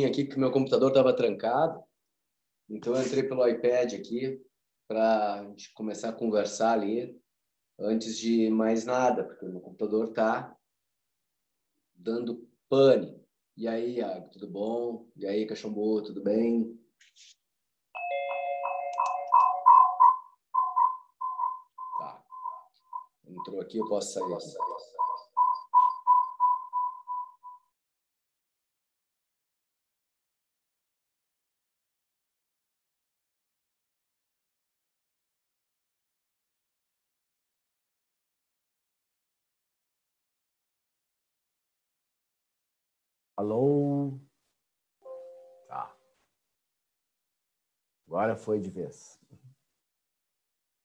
aqui que meu computador estava trancado, então eu entrei pelo iPad aqui para a gente começar a conversar ali antes de mais nada, porque o meu computador está dando pane. E aí, Iago, tudo bom? E aí, Cachombo, tudo bem? Tá. Entrou aqui, eu posso sair. Alô? Tá. Agora foi de vez.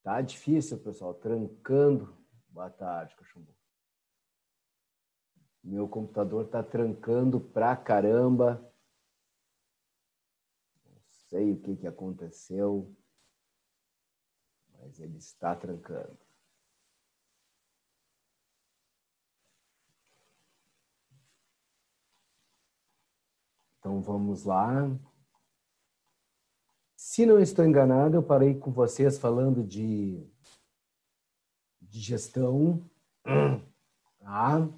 Tá difícil, pessoal. Trancando. Boa tarde, Cachombo. Meu computador tá trancando pra caramba. Não sei o que aconteceu, mas ele está trancando. Então vamos lá. Se não estou enganado, eu parei com vocês falando de gestão. Tá?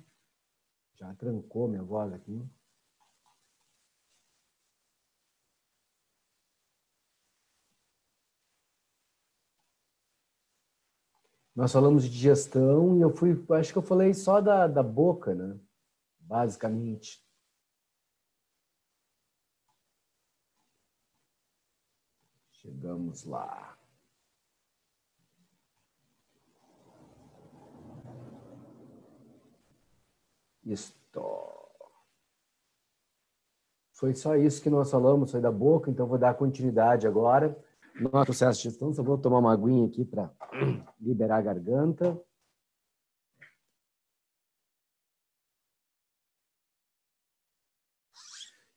Já trancou minha voz aqui. Nós falamos de gestão e acho que eu falei só da boca, né? Basicamente. Chegamos lá. Isto. Foi só isso que nós falamos, foi da boca, então vou dar continuidade agora no nosso processo de gestão. Só vou tomar uma aguinha aqui para liberar a garganta.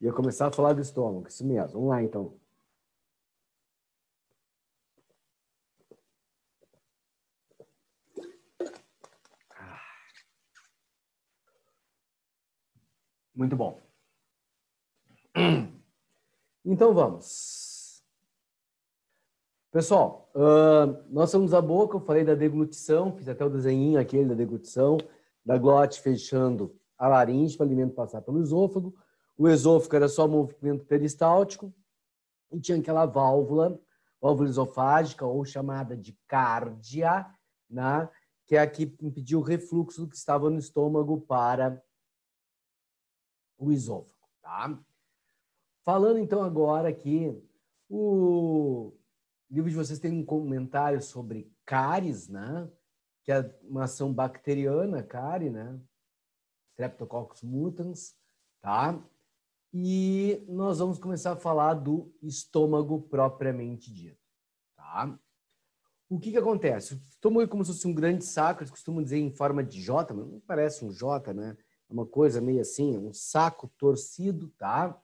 E eu começar a falar do estômago, isso mesmo. Vamos lá, então. Muito bom. Então vamos. Pessoal, nós somos a boca, eu falei da deglutição, fiz até o desenhinho aquele da deglutição, da glote fechando a laringe para o alimento passar pelo esôfago. O esôfago era só movimento peristáltico e tinha aquela válvula esofágica, ou chamada de cárdia, né, que é a que impedia o refluxo do que estava no estômago para o esôfago. Tá? Falando então agora aqui, o livro de vocês tem um comentário sobre cáries, né? Que é uma ação bacteriana, cárie, né? Streptococcus mutans, tá? E nós vamos começar a falar do estômago propriamente dito, tá? O que acontece? O estômago é como se fosse um grande saco, eles costumam dizer em forma de J, mas não parece um J, né? É uma coisa meio assim, um saco torcido, tá?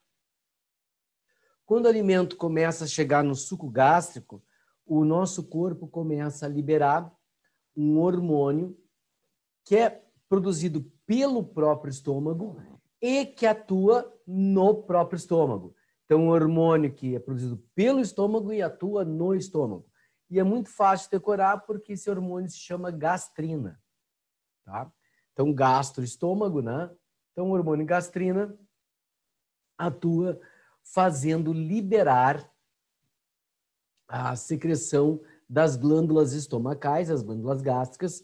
Quando o alimento começa a chegar no suco gástrico, o nosso corpo começa a liberar um hormônio que é produzido pelo próprio estômago e que atua no próprio estômago. Então, um hormônio que é produzido pelo estômago e atua no estômago. E é muito fácil decorar porque esse hormônio se chama gastrina. Tá? Então, gastro-estômago, né? Então, o hormônio gastrina atua fazendo liberar a secreção das glândulas estomacais, as glândulas gástricas,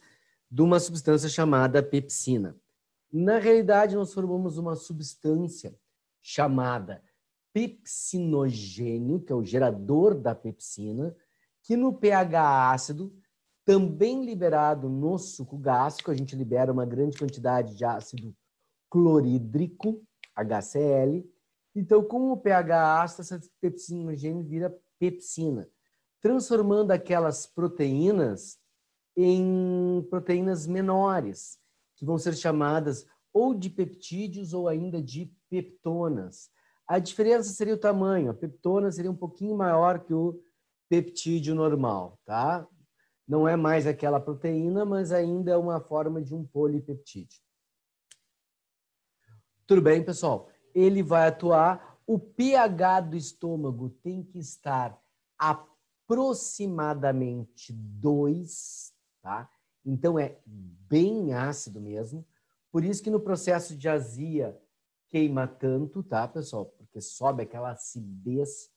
de uma substância chamada pepsina. Na realidade, nós formamos uma substância chamada pepsinogênio, que é o gerador da pepsina, que no pH ácido, também liberado no suco gástrico, a gente libera uma grande quantidade de ácido clorídrico, HCl. Então, com o pH ácido, essa pepsinogênio vira pepsina, transformando aquelas proteínas em proteínas menores, que vão ser chamadas ou de peptídeos ou ainda de peptonas. A diferença seria o tamanho. A peptona seria um pouquinho maior que o peptídeo normal, tá? Não é mais aquela proteína, mas ainda é uma forma de um polipeptídeo. Tudo bem, pessoal? Ele vai atuar O pH do estômago tem que estar aproximadamente 2, tá? Então é bem ácido mesmo. Por isso que no processo de azia queima tanto, tá, pessoal? Porque sobe aquela acidez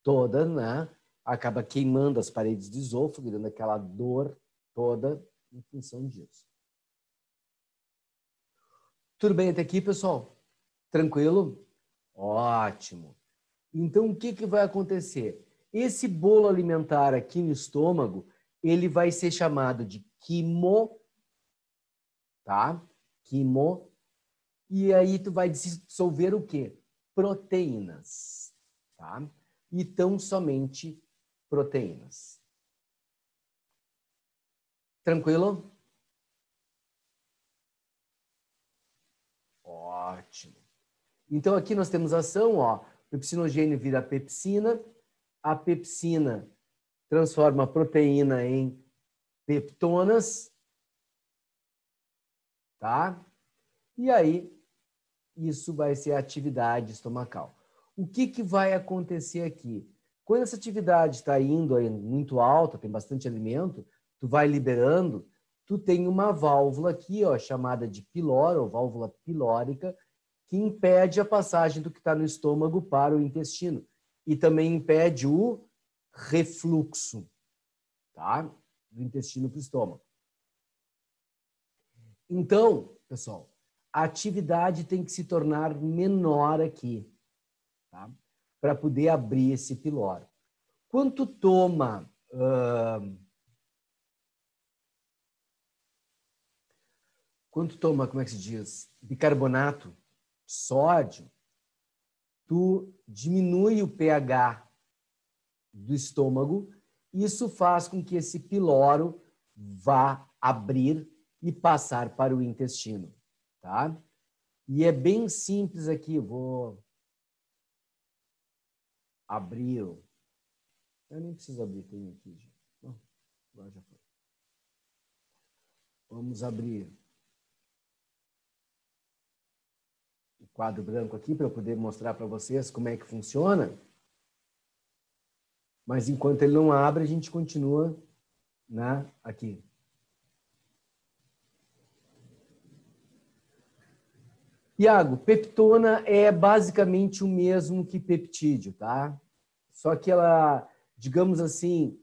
toda, né? Acaba queimando as paredes do esôfago, dando aquela dor toda em função disso. Tudo bem até aqui, pessoal? Tranquilo? Ótimo. Então, o que que vai acontecer? Esse bolo alimentar aqui no estômago, ele vai ser chamado de quimo, tá? Quimo. E aí tu vai dissolver o quê? Proteínas, tá? E tão somente proteínas. Tranquilo? Ótimo. Então aqui nós temos ação, ó, pepsinogênio vira pepsina, a pepsina transforma a proteína em peptonas, tá? E aí isso vai ser a atividade estomacal. O que que vai acontecer aqui? Quando essa atividade está indo aí muito alta, tem bastante alimento, tu vai liberando, tu tem uma válvula aqui, ó, chamada de pilora, ou válvula pilórica, que impede a passagem do que está no estômago para o intestino. E também impede o refluxo, tá? Do intestino para o estômago. Então, pessoal, a atividade tem que se tornar menor aqui, tá? Para poder abrir esse pilório. Quando toma como é que se diz? Bicarbonato de sódio, tu diminui o pH do estômago, isso faz com que esse piloro vá abrir e passar para o intestino, tá? E é bem simples aqui, vou abrir. Eu nem preciso abrir, tem aqui, gente. Não, agora já foi. Vamos abrir o quadro branco aqui para eu poder mostrar para vocês como é que funciona. Mas enquanto ele não abre, a gente continua, né, aqui. Iago, peptona é basicamente o mesmo que peptídeo, tá? Só que ela, digamos assim,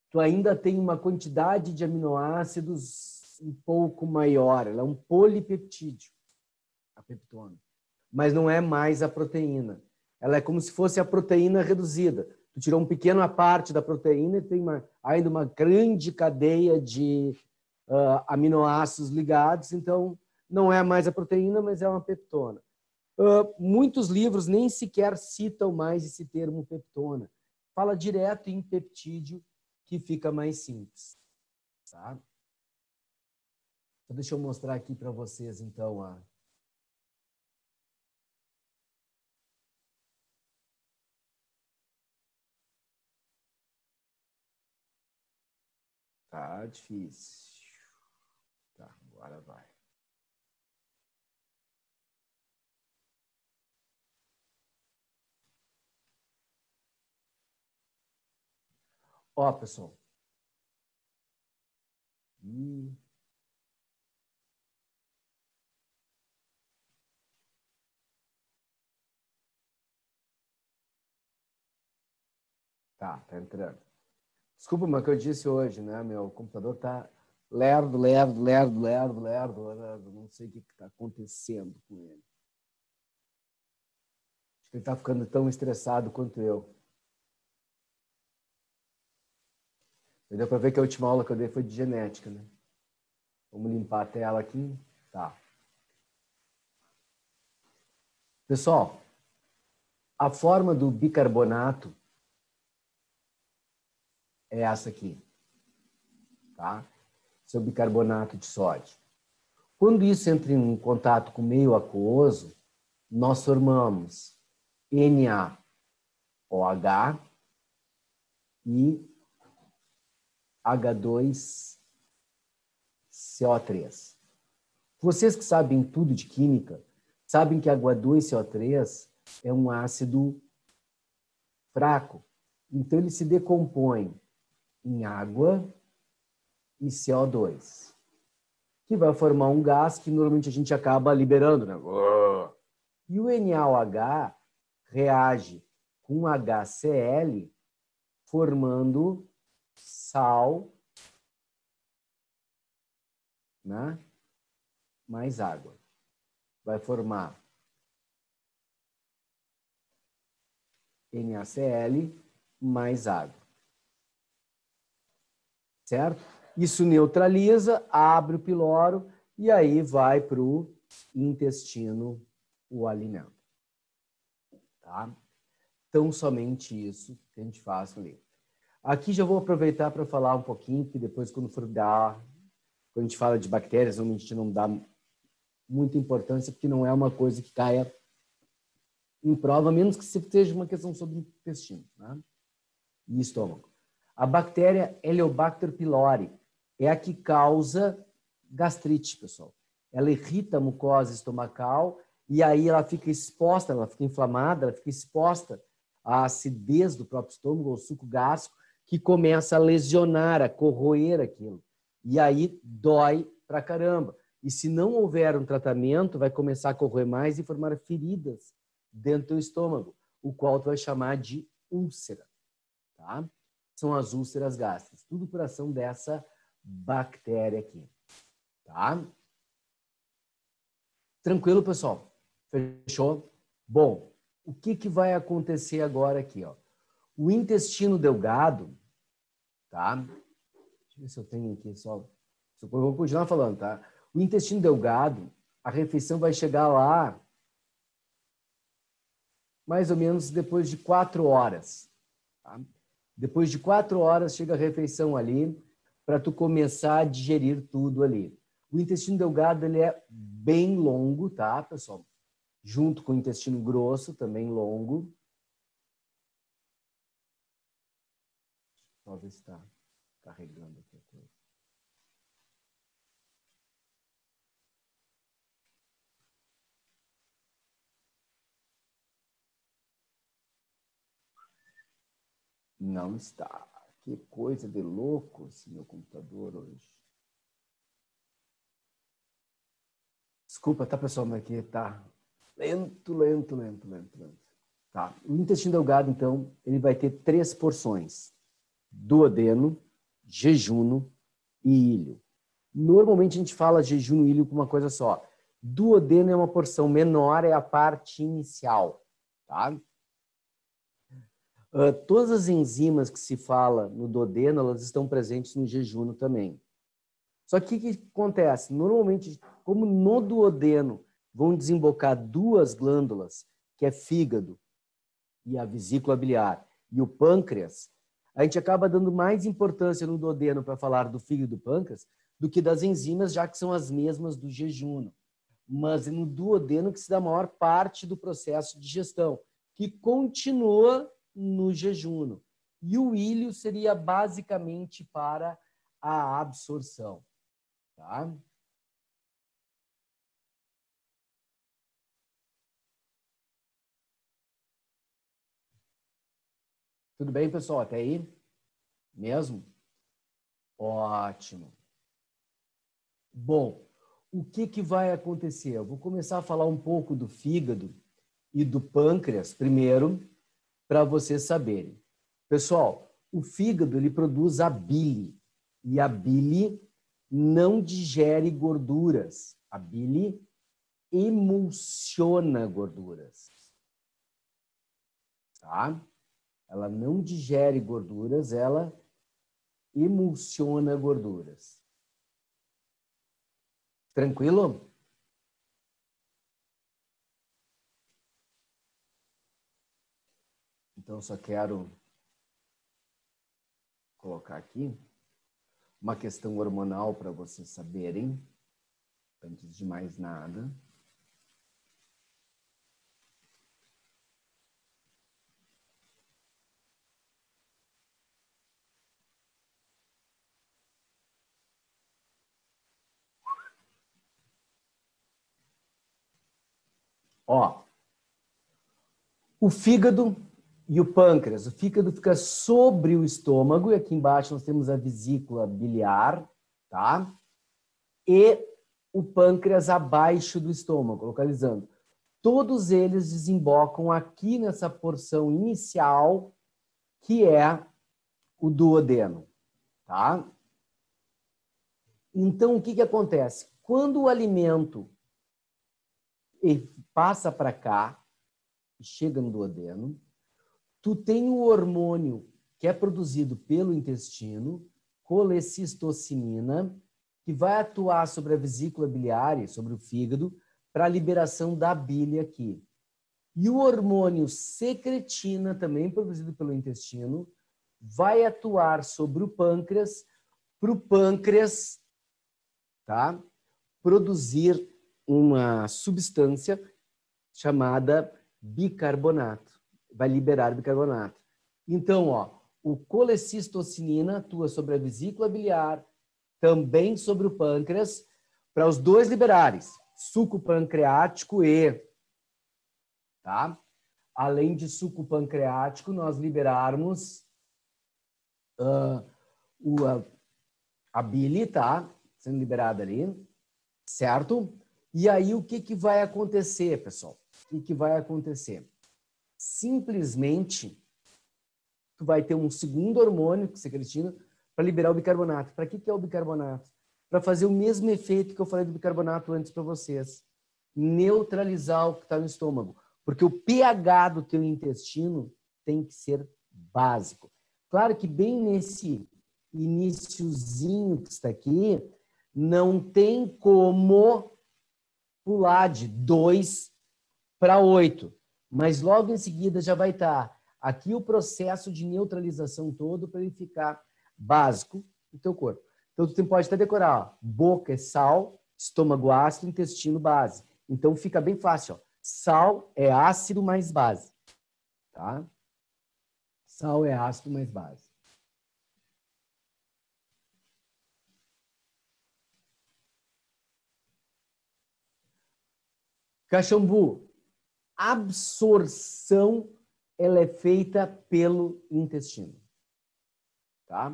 tu ainda tem uma quantidade de aminoácidos um pouco maior. Ela é um polipeptídeo, a peptona. Mas não é mais a proteína. Ela é como se fosse a proteína reduzida. Tu tirou uma pequena parte da proteína e tem ainda uma grande cadeia de aminoácidos ligados, então não é mais a proteína, mas é uma peptona. Muitos livros nem sequer citam mais esse termo peptona. Fala direto em peptídeo, que fica mais simples. Tá? Então, deixa eu mostrar aqui para vocês, então, a... Tá difícil. Tá, agora vai. Ó, pessoal. Tá entrando. Desculpa, mas o que eu disse hoje, né? Meu computador tá lerdo. Não sei o que está acontecendo com ele. Acho que ele está ficando tão estressado quanto eu. Deu para ver que a última aula que eu dei foi de genética, né? Vamos limpar a tela aqui. Tá. Pessoal, a forma do bicarbonato é essa aqui. Tá? Esse é o bicarbonato de sódio. Quando isso entra em contato com o meio aquoso, nós formamos NaOH e H2CO3. Vocês que sabem tudo de química, sabem que H2CO3 é um ácido fraco. Então, ele se decompõe em água e CO2, que vai formar um gás que normalmente a gente acaba liberando, né? E o NaOH reage com HCl, formando sal, né? Mais água. Vai formar NaCl mais água. Certo? Isso neutraliza, abre o piloro e aí vai para o intestino o alimento. Tá? Então, somente isso que a gente faz ali. Aqui já vou aproveitar para falar um pouquinho, que depois, quando a gente fala de bactérias, a gente não dá muita importância, porque não é uma coisa que caia em prova, a menos que seja uma questão sobre o intestino, né? E estômago. A bactéria Heliobacter pylori é a que causa gastrite, pessoal. Ela irrita a mucosa estomacal e aí ela fica exposta, ela fica inflamada, ela fica exposta à acidez do próprio estômago, ao suco gástrico, que começa a lesionar, a corroer aquilo. E aí dói pra caramba. E se não houver um tratamento, vai começar a corroer mais e formar feridas dentro do estômago, o qual tu vai chamar de úlcera. Tá? São as úlceras gástricas. Tudo por ação dessa bactéria aqui. Tá? Tranquilo, pessoal? Fechou? Bom, o que vai acontecer agora aqui? Ó? O intestino delgado, tá? Deixa eu ver se eu tenho aqui só. Eu vou continuar falando, tá? O intestino delgado, a refeição vai chegar lá mais ou menos depois de 4 horas. Tá? Depois de 4 horas chega a refeição ali para tu começar a digerir tudo ali. O intestino delgado ele é bem longo, tá, pessoal? Junto com o intestino grosso, também longo. Só ver se está carregando aqui a coisa. Não está. Que coisa de louco esse meu computador hoje. Desculpa, tá, pessoal, mas aqui tá lento. Tá. O intestino delgado, então, ele vai ter 3 porções: duodeno, jejuno e ilho. Normalmente a gente fala jejum e ilho com uma coisa só. Duodeno é uma porção menor, é a parte inicial, tá? Todas as enzimas que se fala no duodeno, elas estão presentes no jejuno também. Só que o que acontece? Normalmente, como no duodeno vão desembocar 2 glândulas, que é fígado e a vesícula biliar, e o pâncreas, a gente acaba dando mais importância no duodeno para falar do fígado e do pâncreas do que das enzimas, já que são as mesmas do jejuno. Mas é no duodeno que se dá a maior parte do processo de digestão, que continua no jejuno. E o ilho seria basicamente para a absorção. Tá? Tudo bem, pessoal? Até aí? Mesmo? Ótimo. Bom, o que vai acontecer? Eu vou começar a falar um pouco do fígado e do pâncreas primeiro, para vocês saberem. Pessoal, o fígado ele produz a bile e a bile não digere gorduras. A bile emulsiona gorduras. Tá? Ela não digere gorduras, ela emulsiona gorduras. Tranquilo? Então, só quero colocar aqui uma questão hormonal para vocês saberem, antes de mais nada. Ó, O fígado e o pâncreas. O fígado fica sobre o estômago, e aqui embaixo nós temos a vesícula biliar, tá? E o pâncreas abaixo do estômago, localizando. Todos eles desembocam aqui nessa porção inicial, que é o duodeno, tá? Então, o que que acontece? Quando o alimento passa para cá, chega no duodeno, tu tem o hormônio que é produzido pelo intestino, colecistocinina, que vai atuar sobre a vesícula biliar, sobre o fígado, para a liberação da bile aqui. E o hormônio secretina, também produzido pelo intestino, vai atuar sobre o pâncreas, para o pâncreas, tá, produzir uma substância chamada bicarbonato. Vai liberar bicarbonato. Então, ó, o colecistocinina atua sobre a vesícula biliar, também sobre o pâncreas, para os dois liberarem suco pancreático e, tá? Além de suco pancreático, nós liberarmos a bile, tá? Sendo liberada ali, certo? E aí, o que que vai acontecer, pessoal? O que que vai acontecer? Simplesmente, tu vai ter um segundo hormônio, que secretina, para liberar o bicarbonato. Para que que é o bicarbonato? Para fazer o mesmo efeito que eu falei do bicarbonato antes para vocês. Neutralizar o que está no estômago. Porque o pH do teu intestino tem que ser básico. Claro que bem nesse iniciozinho que está aqui, não tem como pular de 2 para 8. Mas logo em seguida já vai estar aqui o processo de neutralização todo para ele ficar básico no teu corpo. Então, tu pode até decorar, ó, boca é sal, estômago ácido, intestino base. Então, fica bem fácil. Ó. Sal é ácido mais base. Tá? Sal é ácido mais base. Caxambu. Absorção, ela é feita pelo intestino. Tá?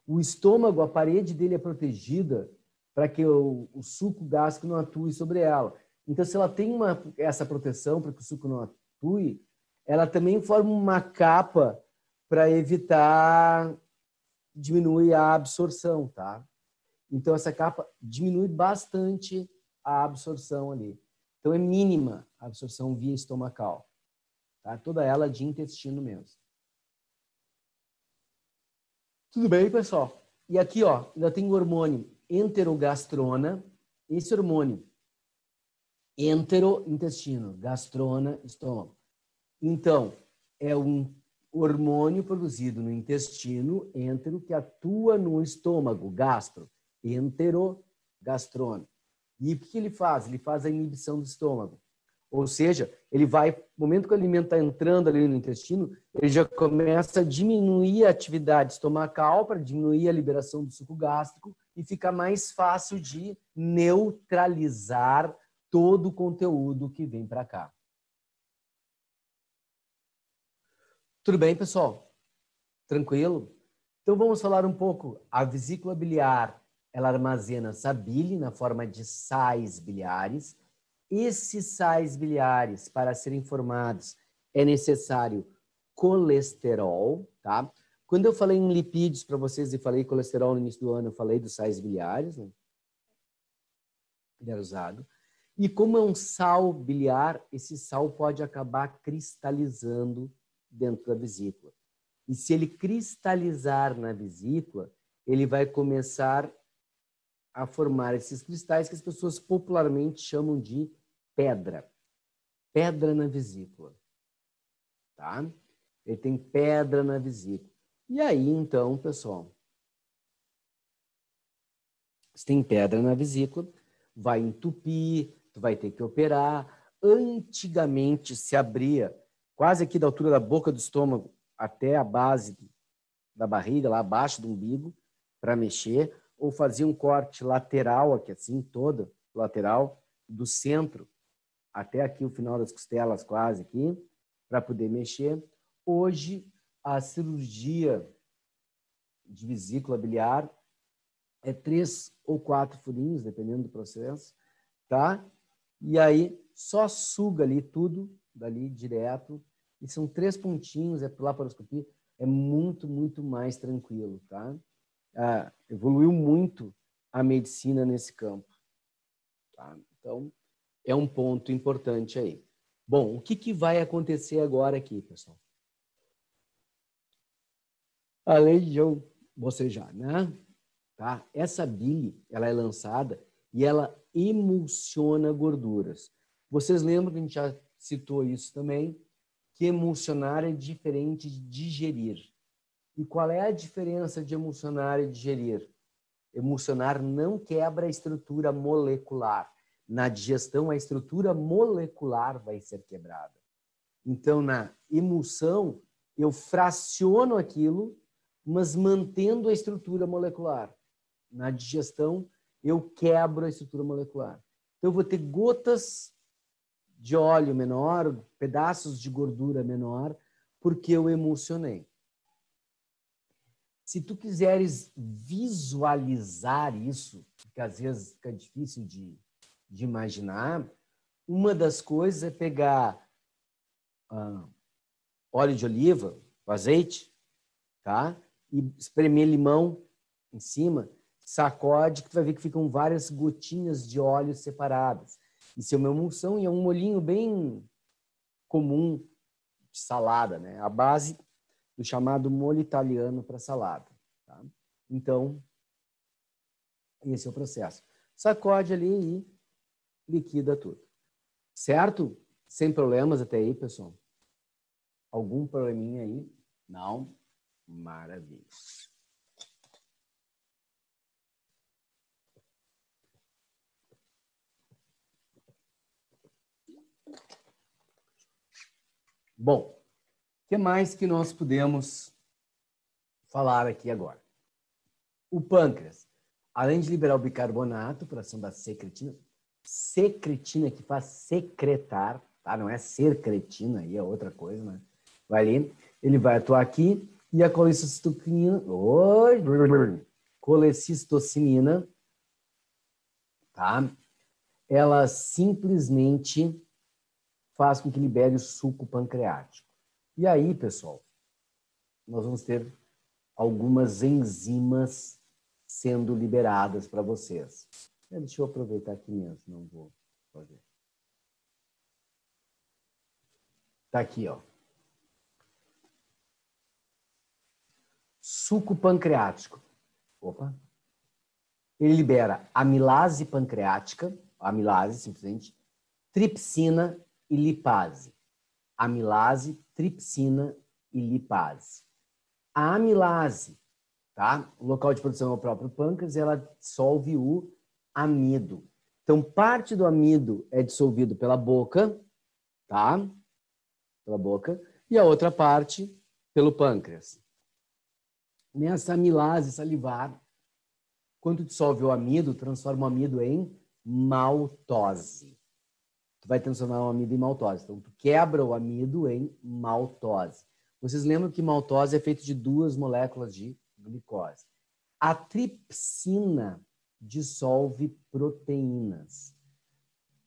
O estômago, a parede dele é protegida para que o suco gástrico não atue sobre ela. Então, se ela tem essa proteção para que o suco não atue, ela também forma uma capa para evitar, diminuir a absorção, tá? Então, essa capa diminui bastante a absorção ali. Então, é mínima a absorção via estomacal. Tá? Toda ela de intestino mesmo. Tudo bem, pessoal? E aqui, ó, ainda tem o hormônio enterogastrona. Esse hormônio, enterointestino, gastrona, estômago. Então, é um hormônio produzido no intestino, entero, que atua no estômago, gastro, enterogastrona. E o que ele faz? Ele faz a inibição do estômago. Ou seja, ele vai, no momento que o alimento está entrando ali no intestino, ele já começa a diminuir a atividade estomacal para diminuir a liberação do suco gástrico e fica mais fácil de neutralizar todo o conteúdo que vem para cá. Tudo bem, pessoal? Tranquilo? Então vamos falar um pouco. A vesícula biliar, ela armazena essa bile na forma de sais biliares. Esses sais biliares, para serem formados, é necessário colesterol, tá? Quando eu falei em lipídios para vocês e falei colesterol no início do ano, eu falei dos sais biliares, né? Ele era usado. E como é um sal biliar, esse sal pode acabar cristalizando dentro da vesícula. E se ele cristalizar na vesícula, ele vai começar a formar esses cristais que as pessoas popularmente chamam de pedra. Pedra na vesícula. Tá? Ele tem pedra na vesícula. E aí, então, pessoal, se tem pedra na vesícula, vai entupir, tu vai ter que operar. Antigamente se abria quase aqui da altura da boca do estômago até a base da barriga, lá abaixo do umbigo, para mexer, ou fazia um corte lateral, aqui assim, todo lateral, do centro até aqui o final das costelas, quase aqui, para poder mexer. Hoje, a cirurgia de vesícula biliar é 3 ou 4 furinhos, dependendo do processo, tá? E aí só suga ali tudo, dali direto, e são 3 pontinhos, é por laparoscopia, é muito, muito mais tranquilo, tá? Evoluiu muito a medicina nesse campo, tá? Então, é um ponto importante aí. Bom, o que vai acontecer agora aqui, pessoal? Além de eu bocejar, né? Tá? Essa bile, ela é lançada e ela emulsiona gorduras. Vocês lembram que a gente já citou isso também, que emulsionar é diferente de digerir. E qual é a diferença de emulsionar e digerir? Emulsionar não quebra a estrutura molecular. Na digestão, a estrutura molecular vai ser quebrada. Então, na emulsão, eu fraciono aquilo, mas mantendo a estrutura molecular. Na digestão, eu quebro a estrutura molecular. Então, eu vou ter gotas de óleo menor, pedaços de gordura menor, porque eu emulsionei. Se tu quiseres visualizar isso, que às vezes fica difícil de imaginar, uma das coisas é pegar óleo de oliva, o azeite, tá? E espremer limão em cima, sacode, que tu vai ver que ficam várias gotinhas de óleo separadas. Isso é uma emulsão e é um molhinho bem comum de salada, né? A base do chamado molho italiano para salada. Tá? Então, esse é o processo. Sacode ali e liquida tudo. Certo? Sem problemas até aí, pessoal? Algum probleminha aí? Não? Maravilha. Bom, o que mais que nós podemos falar aqui agora? O pâncreas, além de liberar o bicarbonato por ação da secretina que faz secretar, tá? Não é ser cretina, aí é outra coisa, né? Vai ali, ele vai atuar aqui e a colecistocimina, tá? Ela simplesmente faz com que libere o suco pancreático. E aí, pessoal, nós vamos ter algumas enzimas sendo liberadas para vocês. Deixa eu aproveitar aqui mesmo, não vou fazer. Tá aqui, ó. Suco pancreático. Opa. Ele libera amilase pancreática, amilase simplesmente, tripsina e lipase. Amilase, tripsina e lipase. A amilase, tá? O local de produção é o próprio pâncreas, ela dissolve o amido. Então, parte do amido é dissolvido pela boca, tá? Pela boca, e a outra parte pelo pâncreas. Nessa amilase salivar, quando dissolve o amido, transforma o amido em maltose. Tu vai transformar o amido em maltose. Então, tu quebra o amido em maltose. Vocês lembram que maltose é feito de 2 moléculas de glicose. A tripsina dissolve proteínas,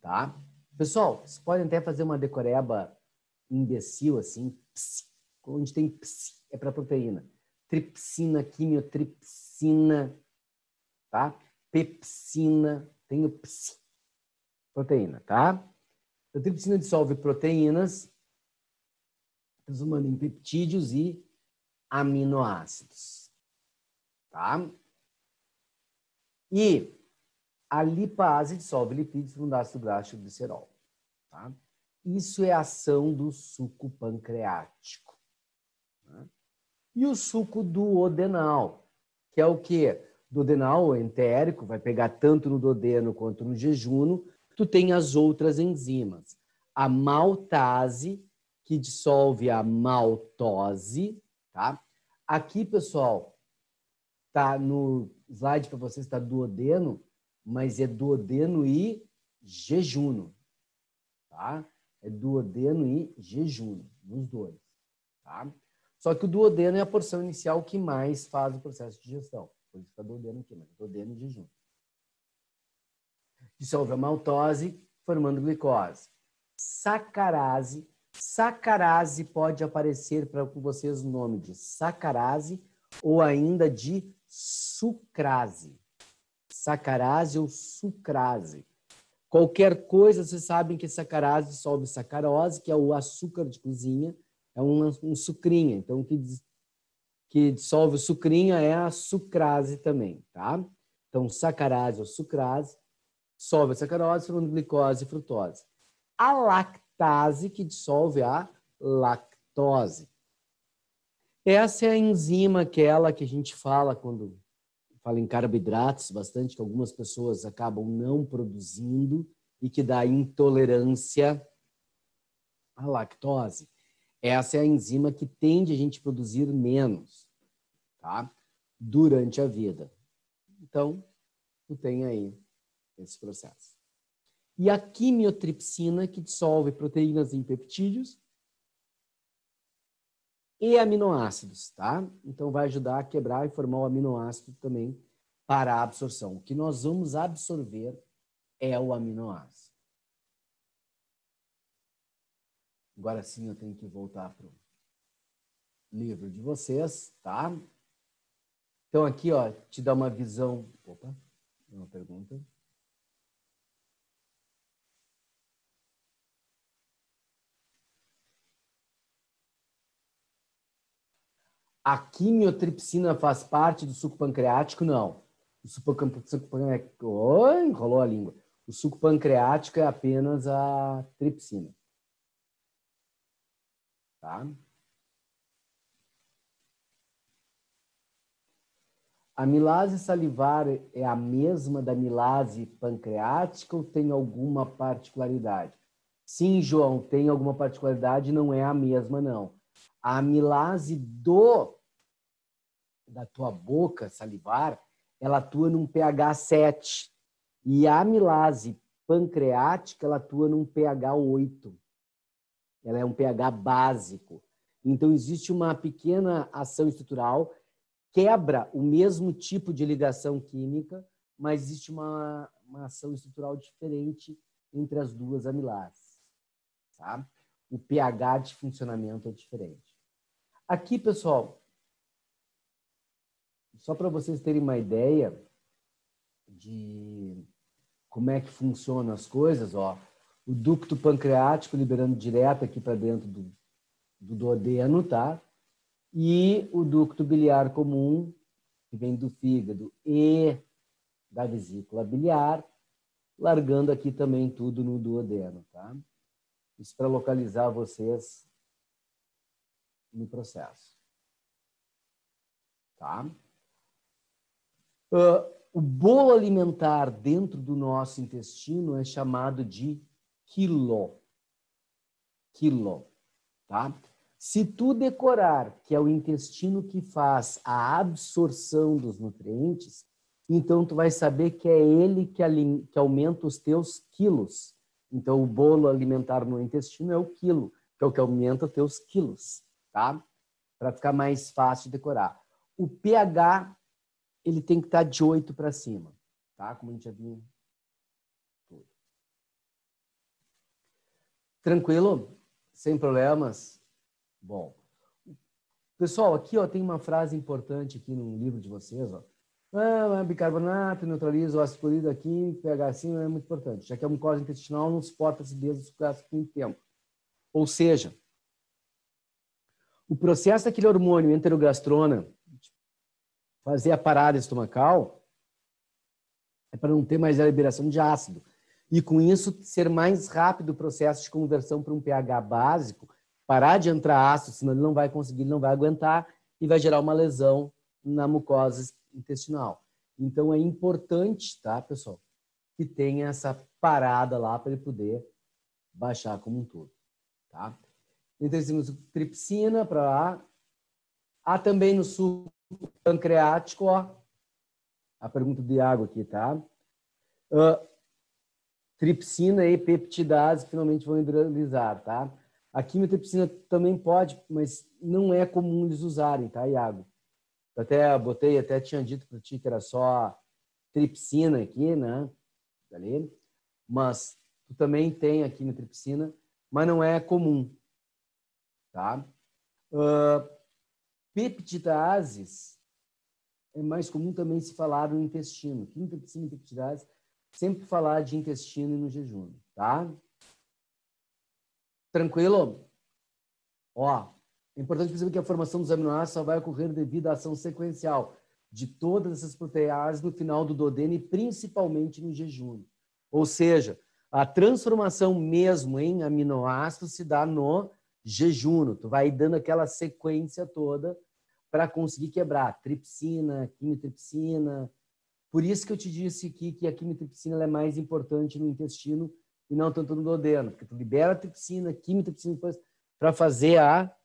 tá? Pessoal, vocês podem até fazer uma decoreba imbecil, assim, onde tem psi, é para proteína. Tripsina, quimiotripsina, tá? Pepsina, tem o psi, proteína, tá? A tripsina dissolve proteínas, transformando em peptídeos e aminoácidos, tá? E a lipase dissolve lipídios no ácido graxo glicerol, tá? Isso é a ação do suco pancreático. Tá? E o suco duodenal, que é o quê? Duodenal entérico, vai pegar tanto no duodeno quanto no jejuno. Tu tem as outras enzimas. A maltase, que dissolve a maltose, tá? Aqui, pessoal, tá no slide para vocês, está duodeno, mas é duodeno e jejuno, tá? É duodeno e jejuno. nos dois, tá? Só que o duodeno é a porção inicial que mais faz o processo de digestão. Por isso que é duodeno aqui, mas duodeno e jejum. Dissolve a maltose, formando glicose. Sacarase. Sacarase pode aparecer para vocês o nome de sacarase ou ainda de sucrase. Sacarase ou sucrase. Qualquer coisa, vocês sabem que sacarase dissolve sacarose, que é o açúcar de cozinha, é um sucrinha. Então, o que dissolve o sucrinha é a sucrase também, tá? Então, sacarase ou sucrase dissolve a sacarose, formando glicose e frutose. A lactase, que dissolve a lactose. Essa é a enzima, aquela que a gente fala quando fala em carboidratos bastante, que algumas pessoas acabam não produzindo e que dá intolerância à lactose. Essa é a enzima que tende a gente produzir menos, tá? Durante a vida. Então, tu tem aí esse processo. E a quimiotripsina, que dissolve proteínas em peptídeos e aminoácidos, tá? Então, vai ajudar a quebrar e formar o aminoácido também para a absorção. O que nós vamos absorver é o aminoácido. Agora sim, eu tenho que voltar para o livro de vocês, tá? Então, aqui, ó, te dá uma visão... Opa, uma pergunta. A quimiotripsina faz parte do suco pancreático? Não. O suco pancreático... Oh, enrolou a língua. O suco pancreático é apenas a tripsina. Tá? A amilase salivar é a mesma da amilase pancreática ou tem alguma particularidade? Sim, João, tem alguma particularidade, não é a mesma, não. A amilase da tua boca salivar, ela atua num pH 7. E a amilase pancreática, ela atua num pH 8. Ela é um pH básico. Então, existe uma pequena ação estrutural, quebra o mesmo tipo de ligação química, mas existe uma ação estrutural diferente entre as duas amilases. Tá? O pH de funcionamento é diferente. Aqui, pessoal, só para vocês terem uma ideia de como é que funcionam as coisas, ó, o ducto pancreático liberando direto aqui para dentro do duodeno, tá? E o ducto biliar comum, que vem do fígado e da vesícula biliar, largando aqui também tudo no duodeno, tá? Isso para localizar vocês no processo. Tá? O bolo alimentar dentro do nosso intestino é chamado de quilo. Quilo, tá? Se tu decorar que é o intestino que faz a absorção dos nutrientes, então tu vai saber que é ele que aumenta os teus quilos. Então o bolo alimentar no intestino é o quilo, que é o que aumenta os teus quilos, tá? Para ficar mais fácil de decorar. O pH, ele tem que estar de 8 para cima, tá? Como a gente já viu. Tranquilo? Sem problemas? Bom. Pessoal, aqui ó, tem uma frase importante aqui no livro de vocês. Ó. Bicarbonato neutraliza o ácido clorídrico aqui, pH assim é muito importante, já que a mucosa intestinal não suporta acidez do sucrático por muito tempo. Ou seja, o processo daquele hormônio enterogastrona fazer a parada estomacal é para não ter mais a liberação de ácido. E com isso ser mais rápido o processo de conversão para um pH básico, parar de entrar ácido, senão ele não vai conseguir, ele não vai aguentar e vai gerar uma lesão na mucosa intestinal. Então é importante, tá, pessoal, que tenha essa parada lá para ele poder baixar como um todo, tá? Então temos tripsina para lá. Há também no suco pancreático, ó, a pergunta do Iago aqui, tá? Tripsina e peptidase finalmente vão hidrolisar, tá? A quimiotripsina também pode, mas não é comum eles usarem, tá, Iago? Até tinha dito para ti que era só tripsina aqui, né? Ali. Mas tu também tem a quimiotripsina, mas não é comum, tá? Peptidases é mais comum também se falar no intestino. Quimiotripsina e peptidase, sempre falar de intestino e no jejum, tá? Tranquilo? Ó, é importante perceber que a formação dos aminoácidos só vai ocorrer devido à ação sequencial de todas essas proteases no final do duodeno e principalmente no jejum. Ou seja, a transformação mesmo em aminoácidos se dá no jejum. Tu vai dando aquela sequência toda para conseguir quebrar tripsina, quimiotripsina. Por isso que eu te disse aqui que a quimiotripsina é mais importante no intestino e não tanto no duodeno, porque tu libera a tripsina, quimiotripsina depois para fazer a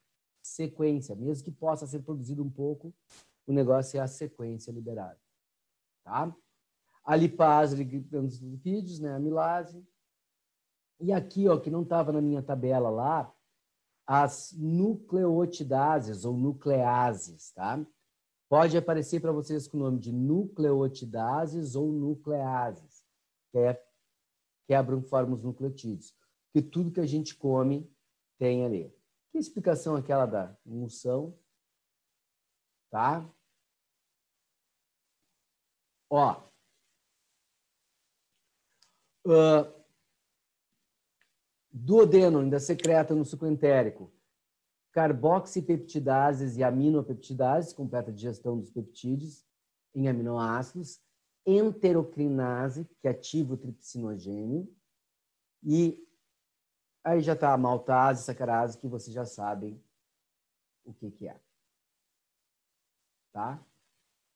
sequência, mesmo que possa ser produzido um pouco, o negócio é a sequência liberada, tá? A lipase ligando os lipídios, né? A amilase. E aqui, ó, que não estava na minha tabela lá, as nucleotidases ou nucleases, tá? Pode aparecer para vocês com o nome de nucleotidases ou nucleases, que quebram, formam os nucleotídeos. Porque tudo que a gente come tem ali. Que explicação aquela da emulsão, tá? Ó, duodeno ainda secreta no suco entérico carboxipeptidases e aminopeptidases, completa a digestão dos peptídeos em aminoácidos, enterocrinase, que ativa o tripsinogênio, e aí já está a maltase, sacarase, que vocês já sabem o que é. Tá?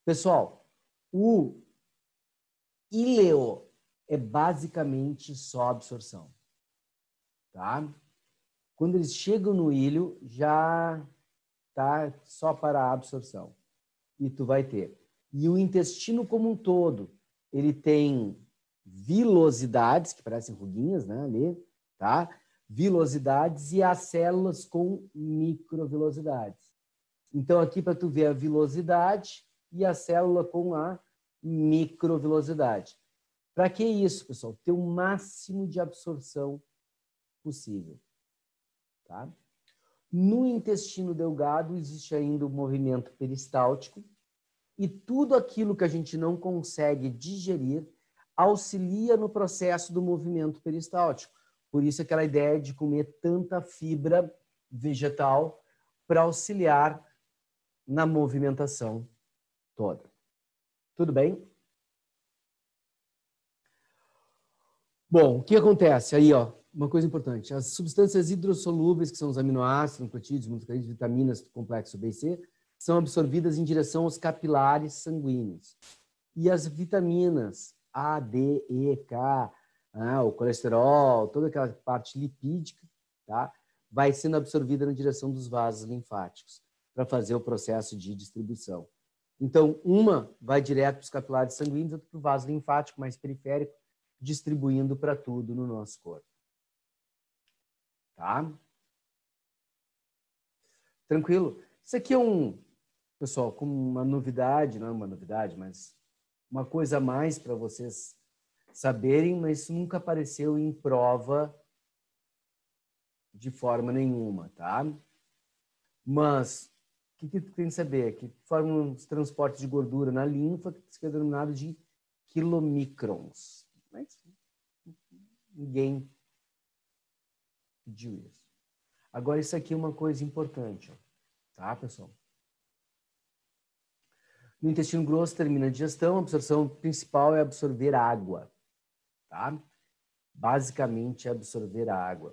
Pessoal, o ileo é basicamente só absorção. Tá? Quando eles chegam no ilho, já tá só para a absorção. E tu vai ter. E o intestino como um todo, ele tem vilosidades, que parecem ruguinhas, né, ali, tá? Vilosidades e as células com microvilosidades. Então, aqui para tu ver a vilosidade e a célula com a microvilosidade. Para que isso, pessoal? Ter o máximo de absorção possível. Tá? No intestino delgado existe ainda o movimento peristáltico e tudo aquilo que a gente não consegue digerir auxilia no processo do movimento peristáltico. Por isso aquela ideia de comer tanta fibra vegetal para auxiliar na movimentação toda. Tudo bem? Bom, o que acontece aí, ó? Uma coisa importante, as substâncias hidrossolúveis, que são os aminoácidos, nucleotídeos, monossacarídeos, vitaminas do complexo B e C, são absorvidas em direção aos capilares sanguíneos. E as vitaminas A, D, E, K, o colesterol, toda aquela parte lipídica, tá? Vai sendo absorvida na direção dos vasos linfáticos para fazer o processo de distribuição. Então, uma vai direto para os capilares sanguíneos, outra para o vaso linfático mais periférico, distribuindo para tudo no nosso corpo. Tá? Tranquilo? Isso aqui é pessoal, como uma novidade, não é uma novidade, mas uma coisa a mais para vocês saberem, mas isso nunca apareceu em prova de forma nenhuma, tá? Mas o que tu tem que saber? Que formam os transportes de gordura na linfa, que é denominado de quilomicrons. Mas ninguém pediu isso. Agora, isso aqui é uma coisa importante, ó, tá, pessoal? No intestino grosso termina a digestão, a absorção principal é absorver água, tá? Basicamente, é absorver a água.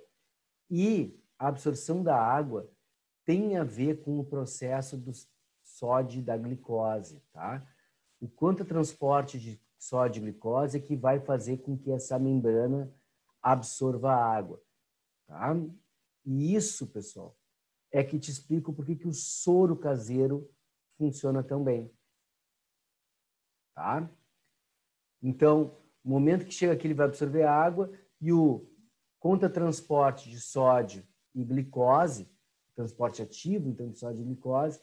E a absorção da água tem a ver com o processo do sódio e da glicose, tá? O quanto transporte de sódio e glicose é que vai fazer com que essa membrana absorva a água, tá? E isso, pessoal, é que te explico por que o soro caseiro funciona tão bem. Tá? Então, no momento que chega aqui, ele vai absorver a água e o contratransporte de sódio e glicose, transporte ativo, então de sódio e glicose,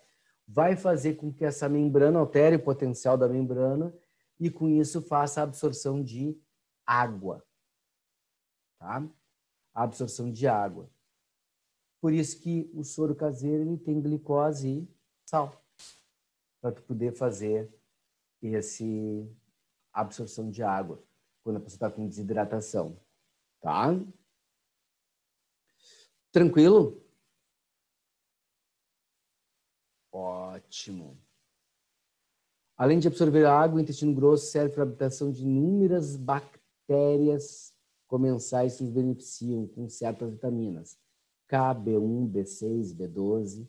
vai fazer com que essa membrana altere o potencial da membrana e com isso faça a absorção de água, tá? A absorção de água. Por isso que o soro caseiro ele tem glicose e sal, para tu poder fazer esse absorção de água quando a pessoa está com desidratação, tá? Tranquilo? Ótimo. Além de absorver a água, o intestino grosso serve para a habitação de inúmeras bactérias comensais que nos beneficiam com certas vitaminas. K, B1, B6, B12,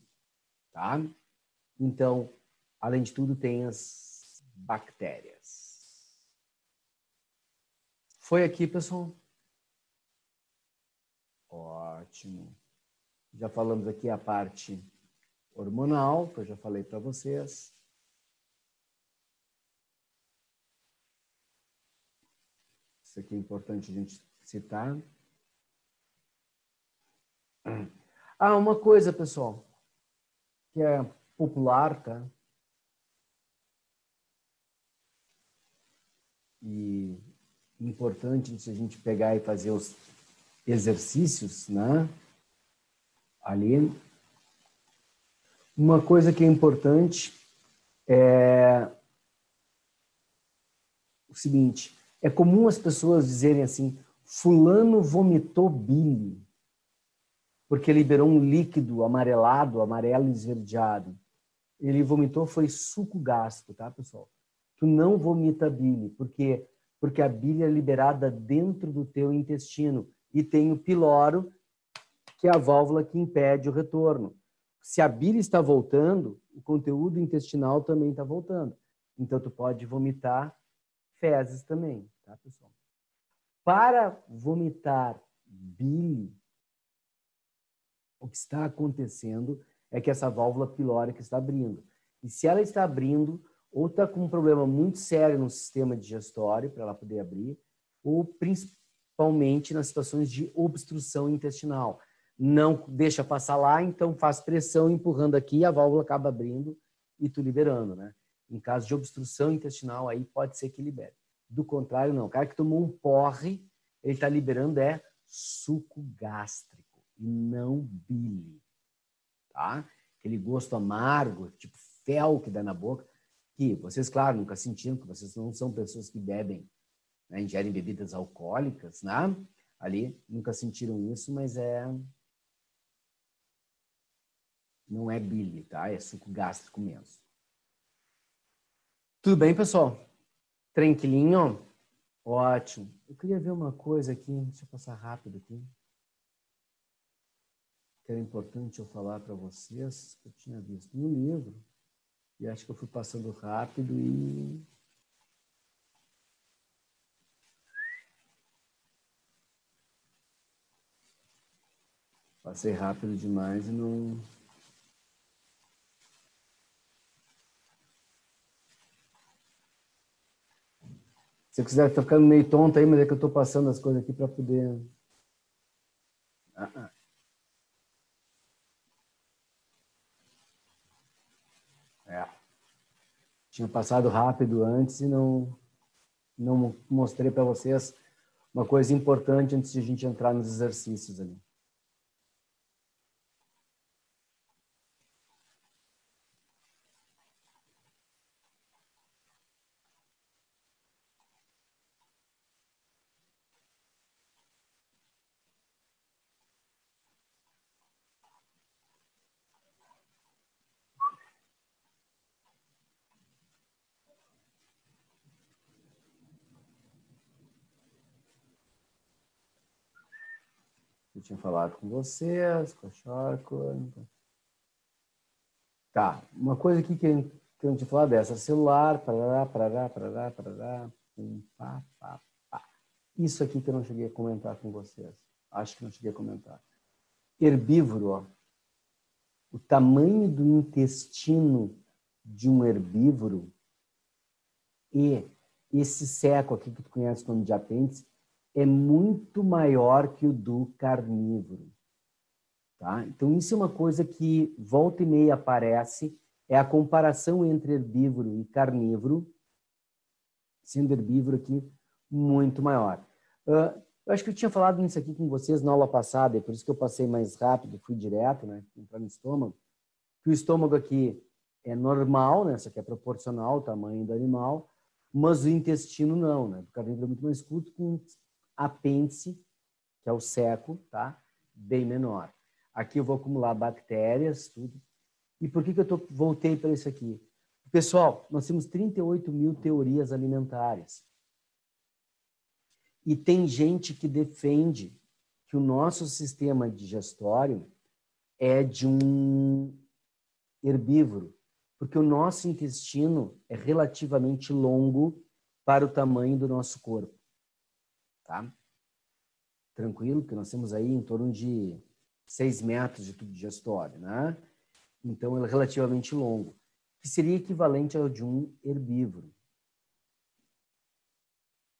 tá? Então, além de tudo, tem as bactérias. Foi aqui, pessoal? Ótimo. Já falamos aqui a parte hormonal, que eu já falei para vocês. Isso aqui é importante a gente citar. Ah, uma coisa, pessoal, que é popular, tá? E importante se a gente pegar e fazer os exercícios, né? Ali. Uma coisa que é importante é o seguinte, é comum as pessoas dizerem assim, fulano vomitou bile, porque liberou um líquido amarelado, amarelo esverdeado. Ele vomitou foi suco gástrico, tá, pessoal? Tu não vomita bile, porque a bile é liberada dentro do teu intestino e tem o piloro, que é a válvula que impede o retorno. Se a bile está voltando, o conteúdo intestinal também está voltando. Então, tu pode vomitar fezes também, tá, pessoal? Para vomitar bile, o que está acontecendo é que essa válvula pilórica está abrindo. E se ela está abrindo, ou está com um problema muito sério no sistema digestório, para ela poder abrir, ou principalmente nas situações de obstrução intestinal. Não deixa passar lá, então faz pressão empurrando aqui, a válvula acaba abrindo e tu liberando, né? Em caso de obstrução intestinal, aí pode ser que libere. Do contrário, não. O cara que tomou um porre, ele está liberando suco gástrico e não bile, tá? Aquele gosto amargo, tipo fel que dá na boca, que vocês, claro, nunca sentiram, que vocês não são pessoas que bebem, né, ingerem bebidas alcoólicas, né? Ali, nunca sentiram isso, mas não é bile, tá? É suco gástrico mesmo. Tudo bem, pessoal? Tranquilinho? Ótimo. Eu queria ver uma coisa aqui, deixa eu passar rápido aqui. Que era importante eu falar para vocês, que eu tinha visto no livro, e acho que eu fui passando rápido e... Passei rápido demais e não... Se eu quiser, tô ficando meio tonto aí, mas é que eu tô passando as coisas aqui para poder... Tinha passado rápido antes e não mostrei para vocês uma coisa importante antes de a gente entrar nos exercícios ali. Eu tinha falado com vocês, com a Charco. Tá, uma coisa aqui que eu não tinha falado dessa, celular, parará, pá, pá, pá. Isso aqui que eu não cheguei a comentar com vocês. Acho que não cheguei a comentar. Herbívoro, ó. O tamanho do intestino de um herbívoro e esse seco aqui que tu conhece como de apêndice é muito maior que o do carnívoro. Tá? Então, isso é uma coisa que volta e meia aparece, é a comparação entre herbívoro e carnívoro, sendo herbívoro aqui muito maior. Eu acho que eu tinha falado nisso aqui com vocês na aula passada, e por isso que eu passei mais rápido, fui direto, né, entrar no estômago, que o estômago aqui é normal, né, isso aqui é proporcional ao tamanho do animal, mas o intestino não, né, o carnívoro é muito mais curto, com apêndice, que é o seco, tá, bem menor. Aqui eu vou acumular bactérias, tudo. E por que eu voltei para isso aqui? Pessoal, nós temos 38 mil teorias alimentares. E tem gente que defende que o nosso sistema digestório é de um herbívoro, porque o nosso intestino é relativamente longo para o tamanho do nosso corpo. Tá? Tranquilo? Que nós temos aí em torno de 6 metros de tubo digestório, né? Então, ele é relativamente longo, que seria equivalente ao de um herbívoro.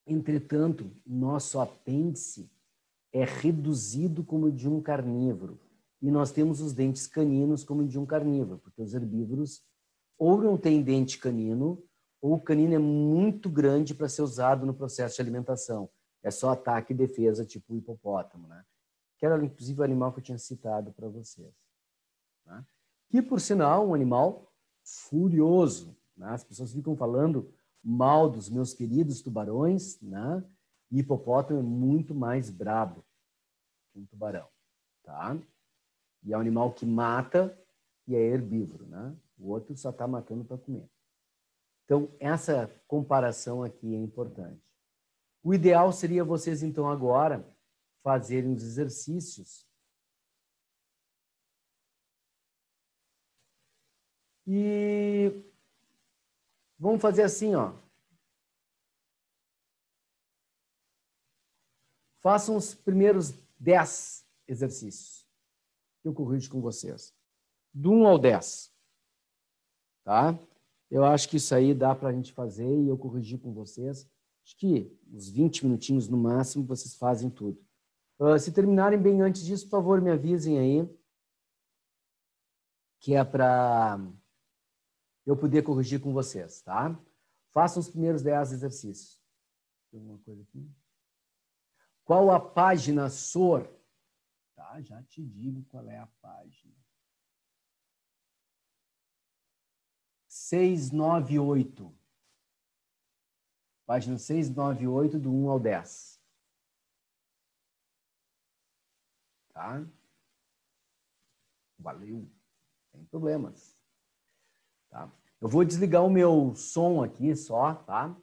Entretanto, nosso apêndice é reduzido como o de um carnívoro. E nós temos os dentes caninos como o de um carnívoro, porque os herbívoros ou não têm dente canino, ou o canino é muito grande para ser usado no processo de alimentação. É só ataque e defesa, tipo o hipopótamo, né? Que era, inclusive, o animal que eu tinha citado para vocês. Né? Que, por sinal, um animal furioso. Né? As pessoas ficam falando mal dos meus queridos tubarões, né? E hipopótamo é muito mais brabo que um tubarão, tá? E é um animal que mata e é herbívoro, né? O outro só está matando para comer. Então, essa comparação aqui é importante. O ideal seria vocês, então, agora fazerem os exercícios e vamos fazer assim, ó. Façam os primeiros 10 exercícios que eu corrijo com vocês. Do 1 ao 10. Tá? Eu acho que isso aí dá para a gente fazer e eu corrigir com vocês. Acho que uns 20 minutinhos no máximo vocês fazem tudo. Se terminarem bem antes disso, por favor, me avisem aí, que é para eu poder corrigir com vocês, tá? Façam os primeiros 10 exercícios. Tem alguma coisa aqui? Qual a página SOR? Tá, já te digo qual é a página. 698. Página 698, do 1 ao 10. Tá? Valeu. Sem problemas. Tá? Eu vou desligar o meu som aqui só, tá?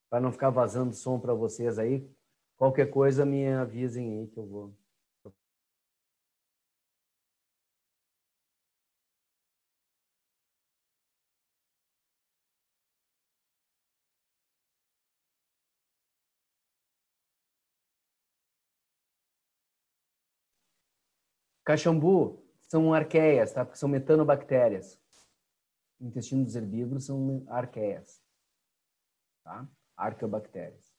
Para não ficar vazando som para vocês aí. Qualquer coisa, me avisem aí que eu vou. Caxambu são arqueias, tá? Porque são metanobactérias. O intestino dos herbívoros são arqueias, tá? Arqueobactérias.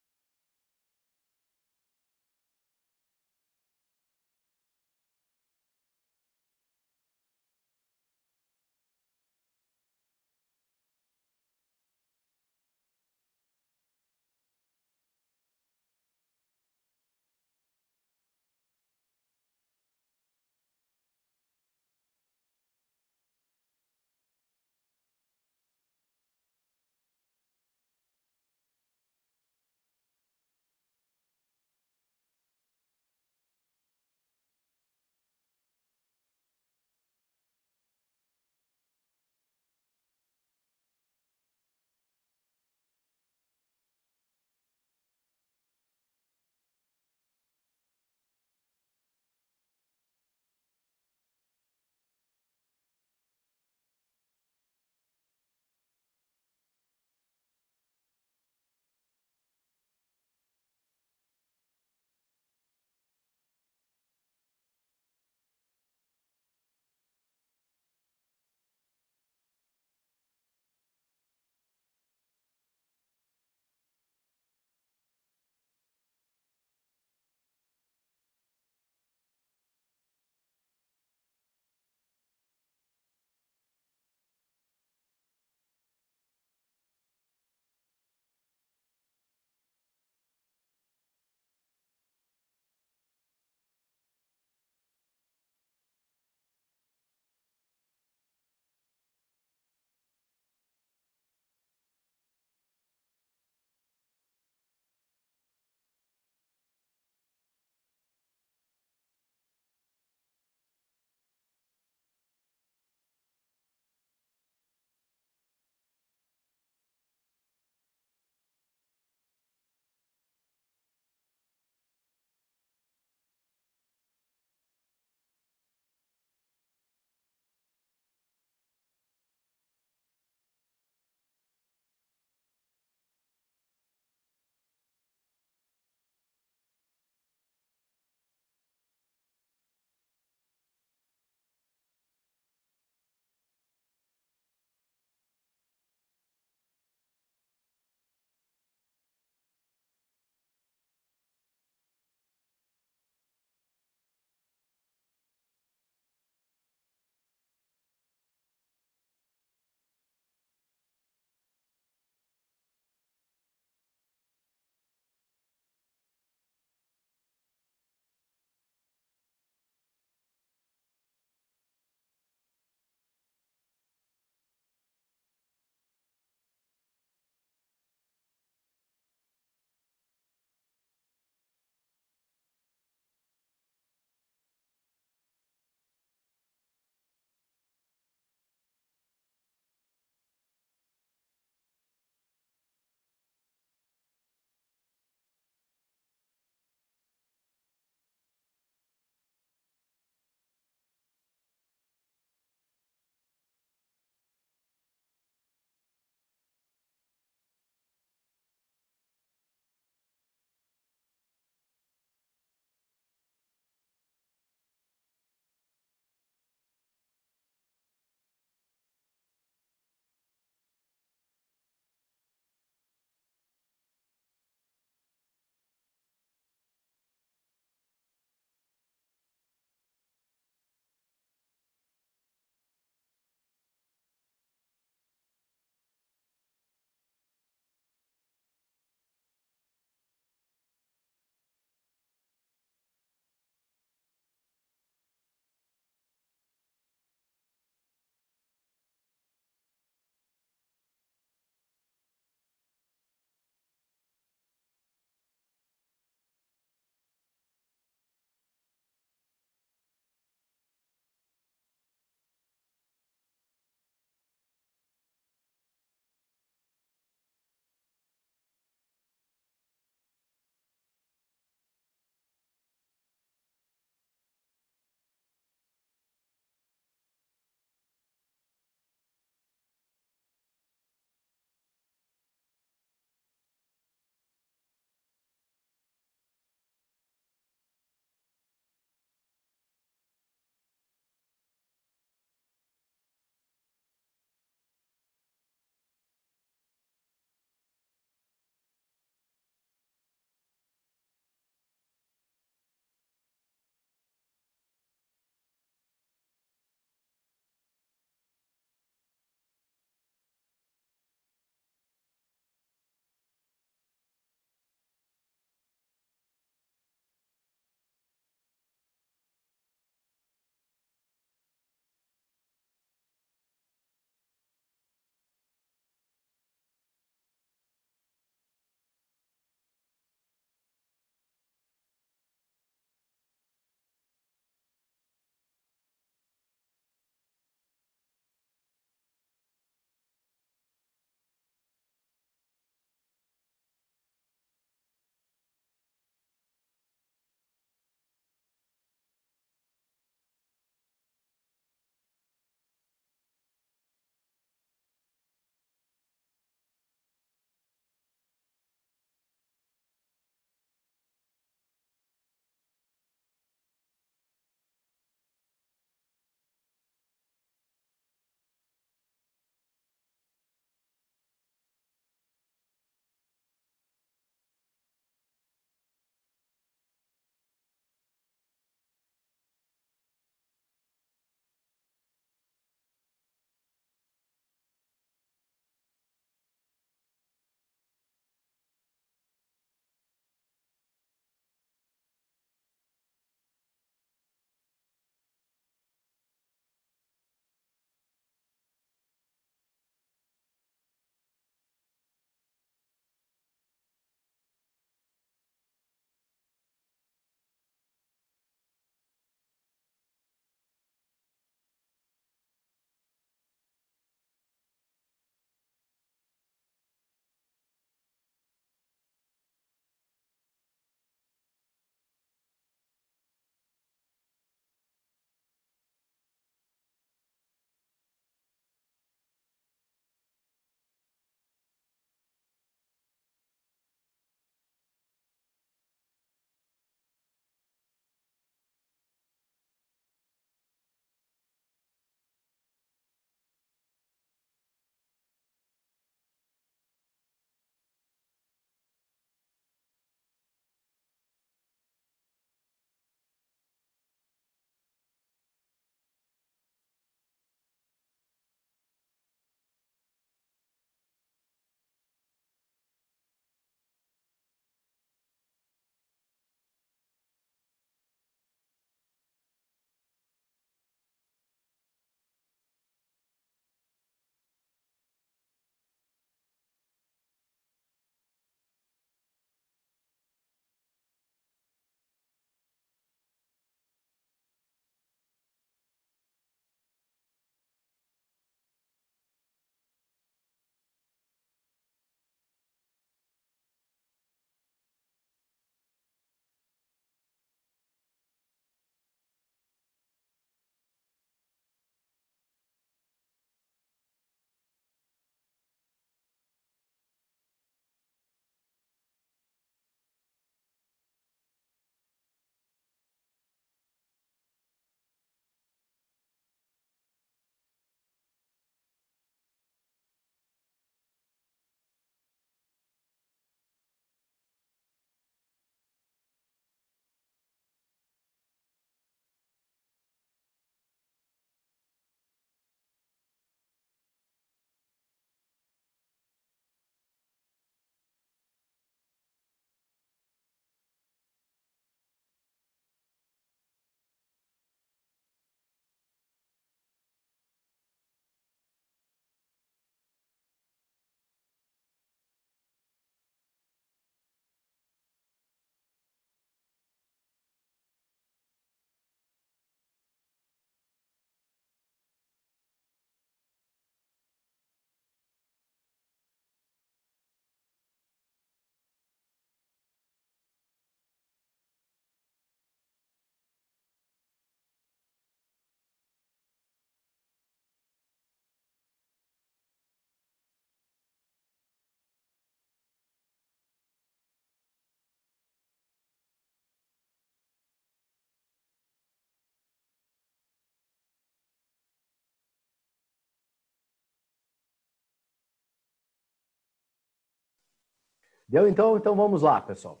Deu? Então vamos lá, pessoal.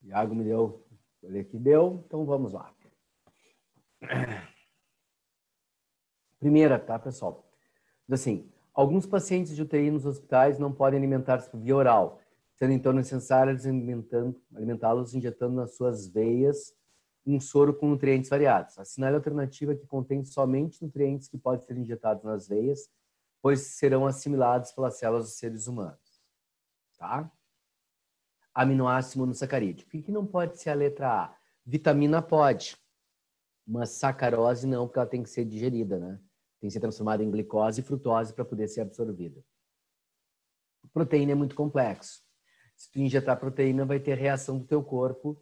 Iago me deu, olha aqui, deu, então vamos lá. Primeira, tá, pessoal? Assim, alguns pacientes de UTI nos hospitais não podem alimentar-se por via oral, sendo então necessário alimentá-los injetando nas suas veias um soro com nutrientes variados. Assinale a alternativa que contém somente nutrientes que podem ser injetados nas veias, pois serão assimilados pelas células dos seres humanos. Tá? Aminoácido monossacarídeo. O que não pode ser a letra A? Vitamina pode, mas sacarose não, porque ela tem que ser digerida, né? Tem que ser transformada em glicose e frutose para poder ser absorvida. Proteína é muito complexo. Se tu injetar proteína, vai ter reação do teu corpo,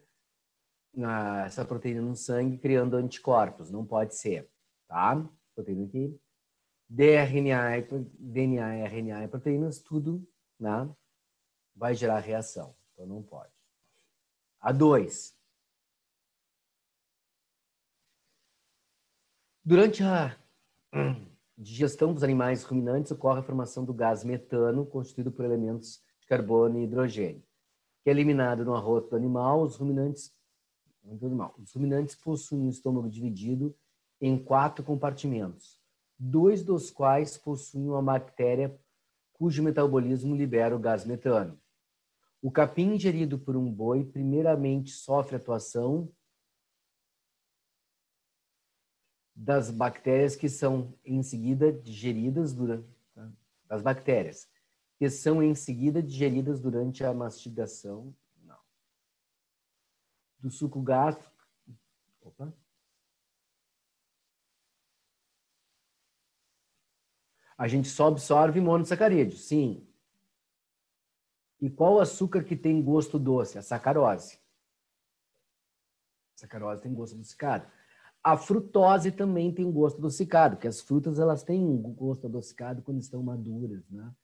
essa proteína no sangue, criando anticorpos. Não pode ser, tá? Proteína aqui. DNA, RNA e proteínas, tudo, né? Vai gerar reação. Então não pode. A 2. Durante a digestão dos animais ruminantes ocorre a formação do gás metano, constituído por elementos de carbono e hidrogênio, que é eliminado no arroto do animal. Os ruminantes possuem um estômago dividido em 4 compartimentos, 2 dos quais possuem uma bactéria cujo metabolismo libera o gás metano. O capim ingerido por um boi primeiramente sofre atuação das bactérias que são em seguida digeridas durante a mastigação. Não. Do suco gástrico. Opa. A gente só absorve monossacarídeos, sim. E qual o açúcar que tem gosto doce? A sacarose. A sacarose tem gosto adocicado. A frutose também tem gosto adocicado, porque as frutas elas têm um gosto adocicado quando estão maduras, né?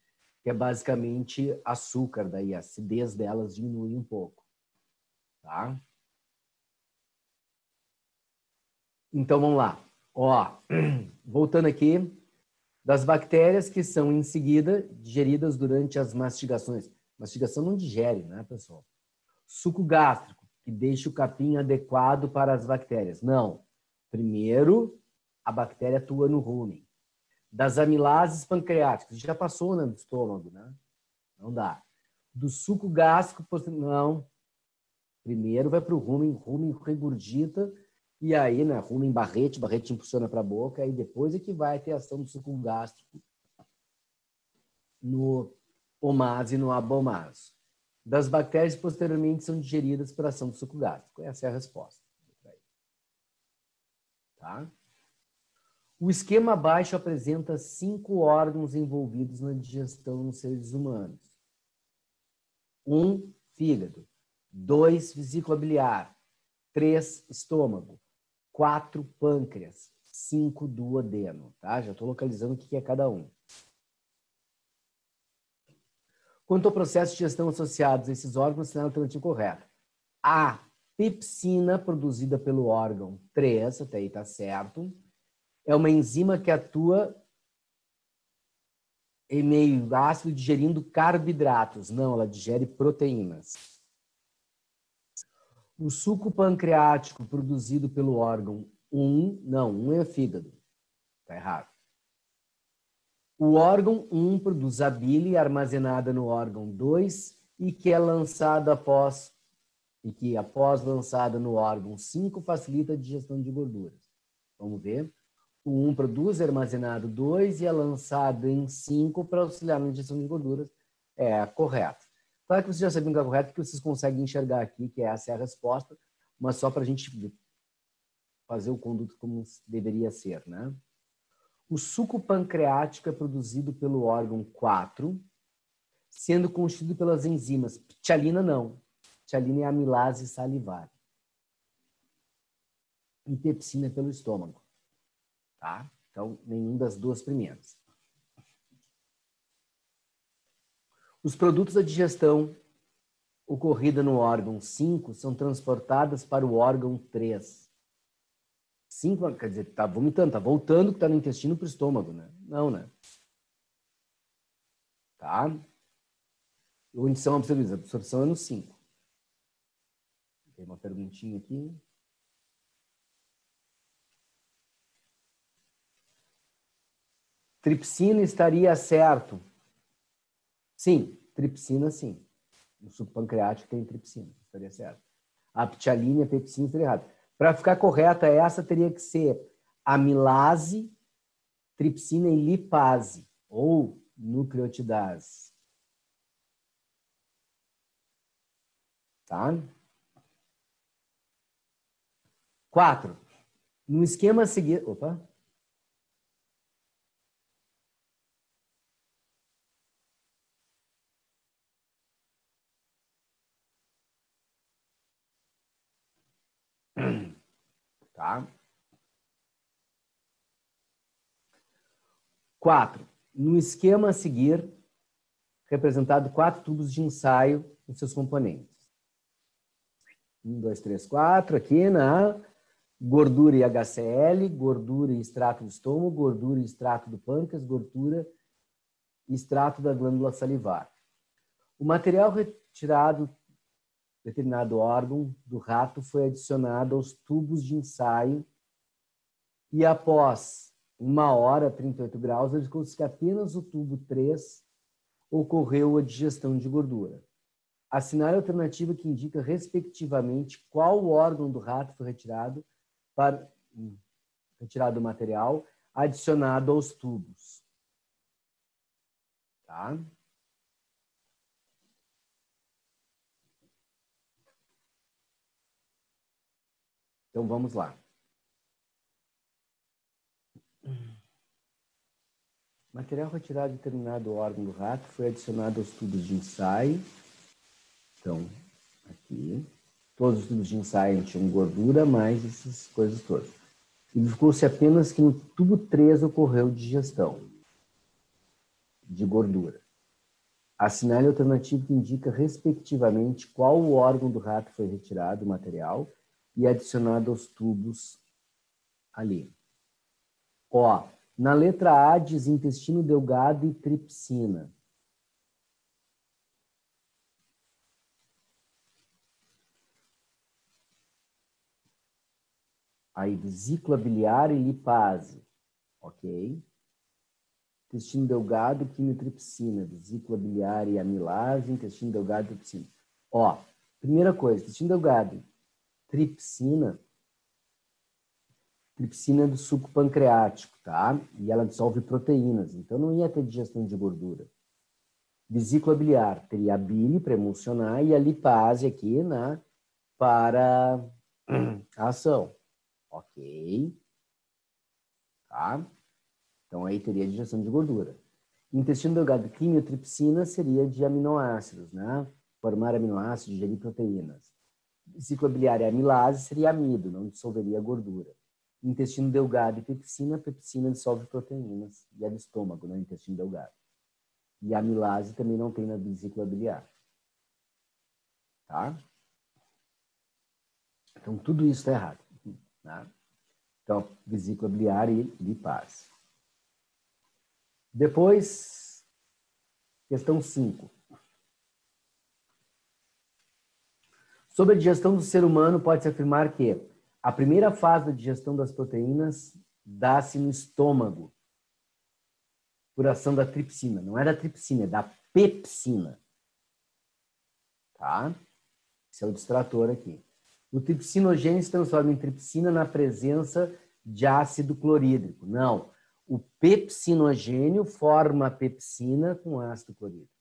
Que é basicamente açúcar, daí a acidez delas diminui um pouco, tá? Então vamos lá. Ó, voltando aqui, das bactérias que são em seguida digeridas durante as mastigações. Mastigação não digere, né, pessoal? Suco gástrico, que deixa o capim adequado para as bactérias. Não. Primeiro, a bactéria atua no rumen. Das amilases pancreáticas, já passou no estômago, né? Não dá. Do suco gástrico, não. Primeiro vai para o rumen regurgita, e aí, né, rumen barrete impulsiona para a boca, e depois é que vai ter ação do suco gástrico no omase e no abomaso. Das bactérias, posteriormente, são digeridas por ação do suco gástrico. Essa é a resposta. Tá? O esquema abaixo apresenta 5 órgãos envolvidos na digestão nos seres humanos. 1, fígado. 2, vesícula biliar. 3, estômago. 4, pâncreas. 5, duodeno. Tá? Já estou localizando o que é cada um. Quanto ao processo de digestão associados a esses órgãos, assinale a alternativa correta. A pepsina, produzida pelo órgão 3, até aí está certo, é uma enzima que atua em meio ácido digerindo carboidratos. Não, ela digere proteínas. O suco pancreático produzido pelo órgão 1, não, 1 é fígado. Está errado. O órgão 1 produz a bile armazenada no órgão 2 e que após lançada no órgão 5 facilita a digestão de gorduras. Vamos ver. O 1 produz armazenado 2 e é lançado em 5 para auxiliar na digestão de gorduras. É correto. Claro que vocês já sabiam que é correto, porque vocês conseguem enxergar aqui que essa é a resposta, mas só para a gente fazer o conduto como deveria ser, né? O suco pancreático é produzido pelo órgão 4, sendo constituído pelas enzimas. Ptialina não. Ptialina é amilase salivar. E pepsina é pelo estômago. Tá? Então, nenhum das duas primeiras. Os produtos da digestão ocorrida no órgão 5 são transportados para o órgão 3. 5, quer dizer, está vomitando, está voltando que está no intestino para o estômago, né? Não, né? Tá? Onde são absorvidos? A absorção é no 5. Tem uma perguntinha aqui. Tripsina estaria certo? Sim, tripsina sim. No suco pancreático tem tripsina, estaria certo. A ptialina e a pepsina estaria errado. Para ficar correta essa, teria que ser amilase, tripsina e lipase, ou nucleotidase. Tá? 4. No esquema a seguir... Opa! Tá? 4. No esquema a seguir, representado 4 tubos de ensaio com seus componentes. 1, 2, 3, 4. Aqui na gordura e HCl, gordura e extrato do estômago, gordura e extrato do pâncreas, gordura e extrato da glândula salivar. O material retirado de determinado órgão do rato foi adicionado aos tubos de ensaio e após 1 hora, 38 graus, verificou-se que apenas o tubo 3 ocorreu a digestão de gordura. Assinale a alternativa que indica, respectivamente, qual órgão do rato foi retirado do material adicionado aos tubos. Tá? Então, vamos lá. Material retirado de determinado órgão do rato foi adicionado aos tubos de ensaio. Então, aqui, todos os tubos de ensaio tinham gordura, mais essas coisas todas. Verificou-se apenas que no tubo 3 ocorreu digestão de gordura. Assinale a alternativa que indica, respectivamente, qual o órgão do rato foi retirado, o material, e adicionado aos tubos ali. Ó, na letra A diz intestino delgado e tripsina. Aí, vesícula biliar e lipase. Ok? Intestino delgado, quimiotripsina. Vesícula biliar e amilase, intestino delgado e tripsina. Ó, primeira coisa, intestino delgado, tripsina. Tripsina é do suco pancreático, tá? E ela dissolve proteínas, então não ia ter digestão de gordura. Vesícula biliar teria a bile para emulsionar e a lipase aqui, né, para a ação. Ok. Tá? Então aí teria digestão de gordura. Intestino delgado, quimiotripsina seria de aminoácidos, né? Formar aminoácidos, digerir proteínas. Vesícula biliar e amilase seria amido, não dissolveria gordura. Intestino delgado e pepsina, pepsina dissolve proteínas e é do estômago, no intestino delgado. E a amilase também não tem na vesícula biliar. Tá? Então, tudo isso está errado. Tá? Então, vesícula biliar e lipase. Depois, questão 5. Sobre a digestão do ser humano, pode-se afirmar que a primeira fase da digestão das proteínas dá-se no estômago, por ação da tripsina. Não é da tripsina, é da pepsina. Tá? Esse é o distrator aqui. O tripsinogênio se transforma em tripsina na presença de ácido clorídrico. Não. O pepsinogênio forma a pepsina com ácido clorídrico.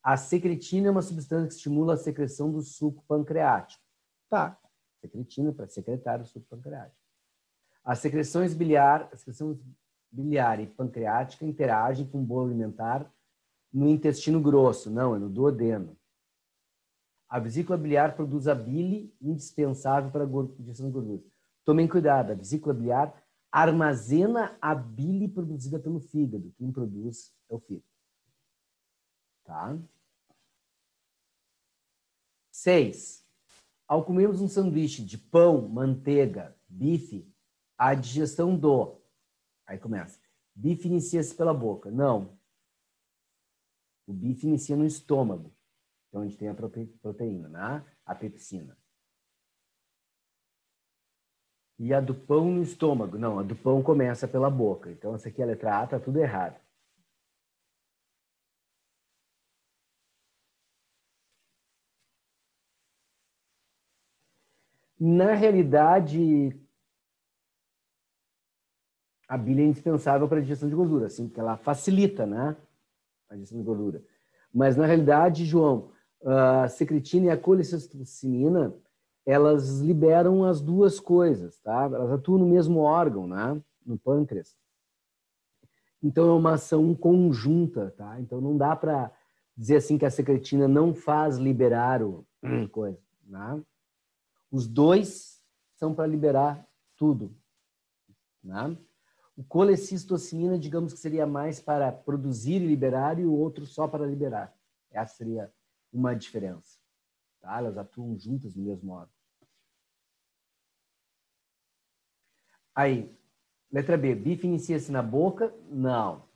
A secretina é uma substância que estimula a secreção do suco pancreático. Tá. Secretina para secretar o suco pancreático. As secreções biliar e pancreática interagem com o bolo alimentar no intestino grosso. Não, é no duodeno. A vesícula biliar produz a bile indispensável para a digestão de gorduras. Tomem cuidado, a vesícula biliar armazena a bile produzida pelo fígado. Quem produz é o fígado. Tá? 6. Ao comermos um sanduíche de pão, manteiga, bife, a digestão do... Aí começa. Bife inicia-se pela boca. Não. O bife inicia no estômago, que é onde tem a proteína, né? A pepsina. E a do pão no estômago. Não, a do pão começa pela boca. Então, essa aqui é a letra A, tá tudo errado. Na realidade, a bile é indispensável para a digestão de gordura, assim, porque ela facilita, né, a digestão de gordura. Mas, na realidade, João, a secretina e a colecistocinina, elas liberam as duas coisas, tá? Elas atuam no mesmo órgão, né, no pâncreas. Então, é uma ação conjunta, tá? Então, não dá para dizer assim que a secretina não faz liberar o coisa, né? Os dois são para liberar tudo, né? O colecistocina, digamos que seria mais para produzir e liberar, e o outro só para liberar. Essa seria uma diferença. Tá? Elas atuam juntas no mesmo órgão. Aí, letra B. Bife inicia-se na boca? Não.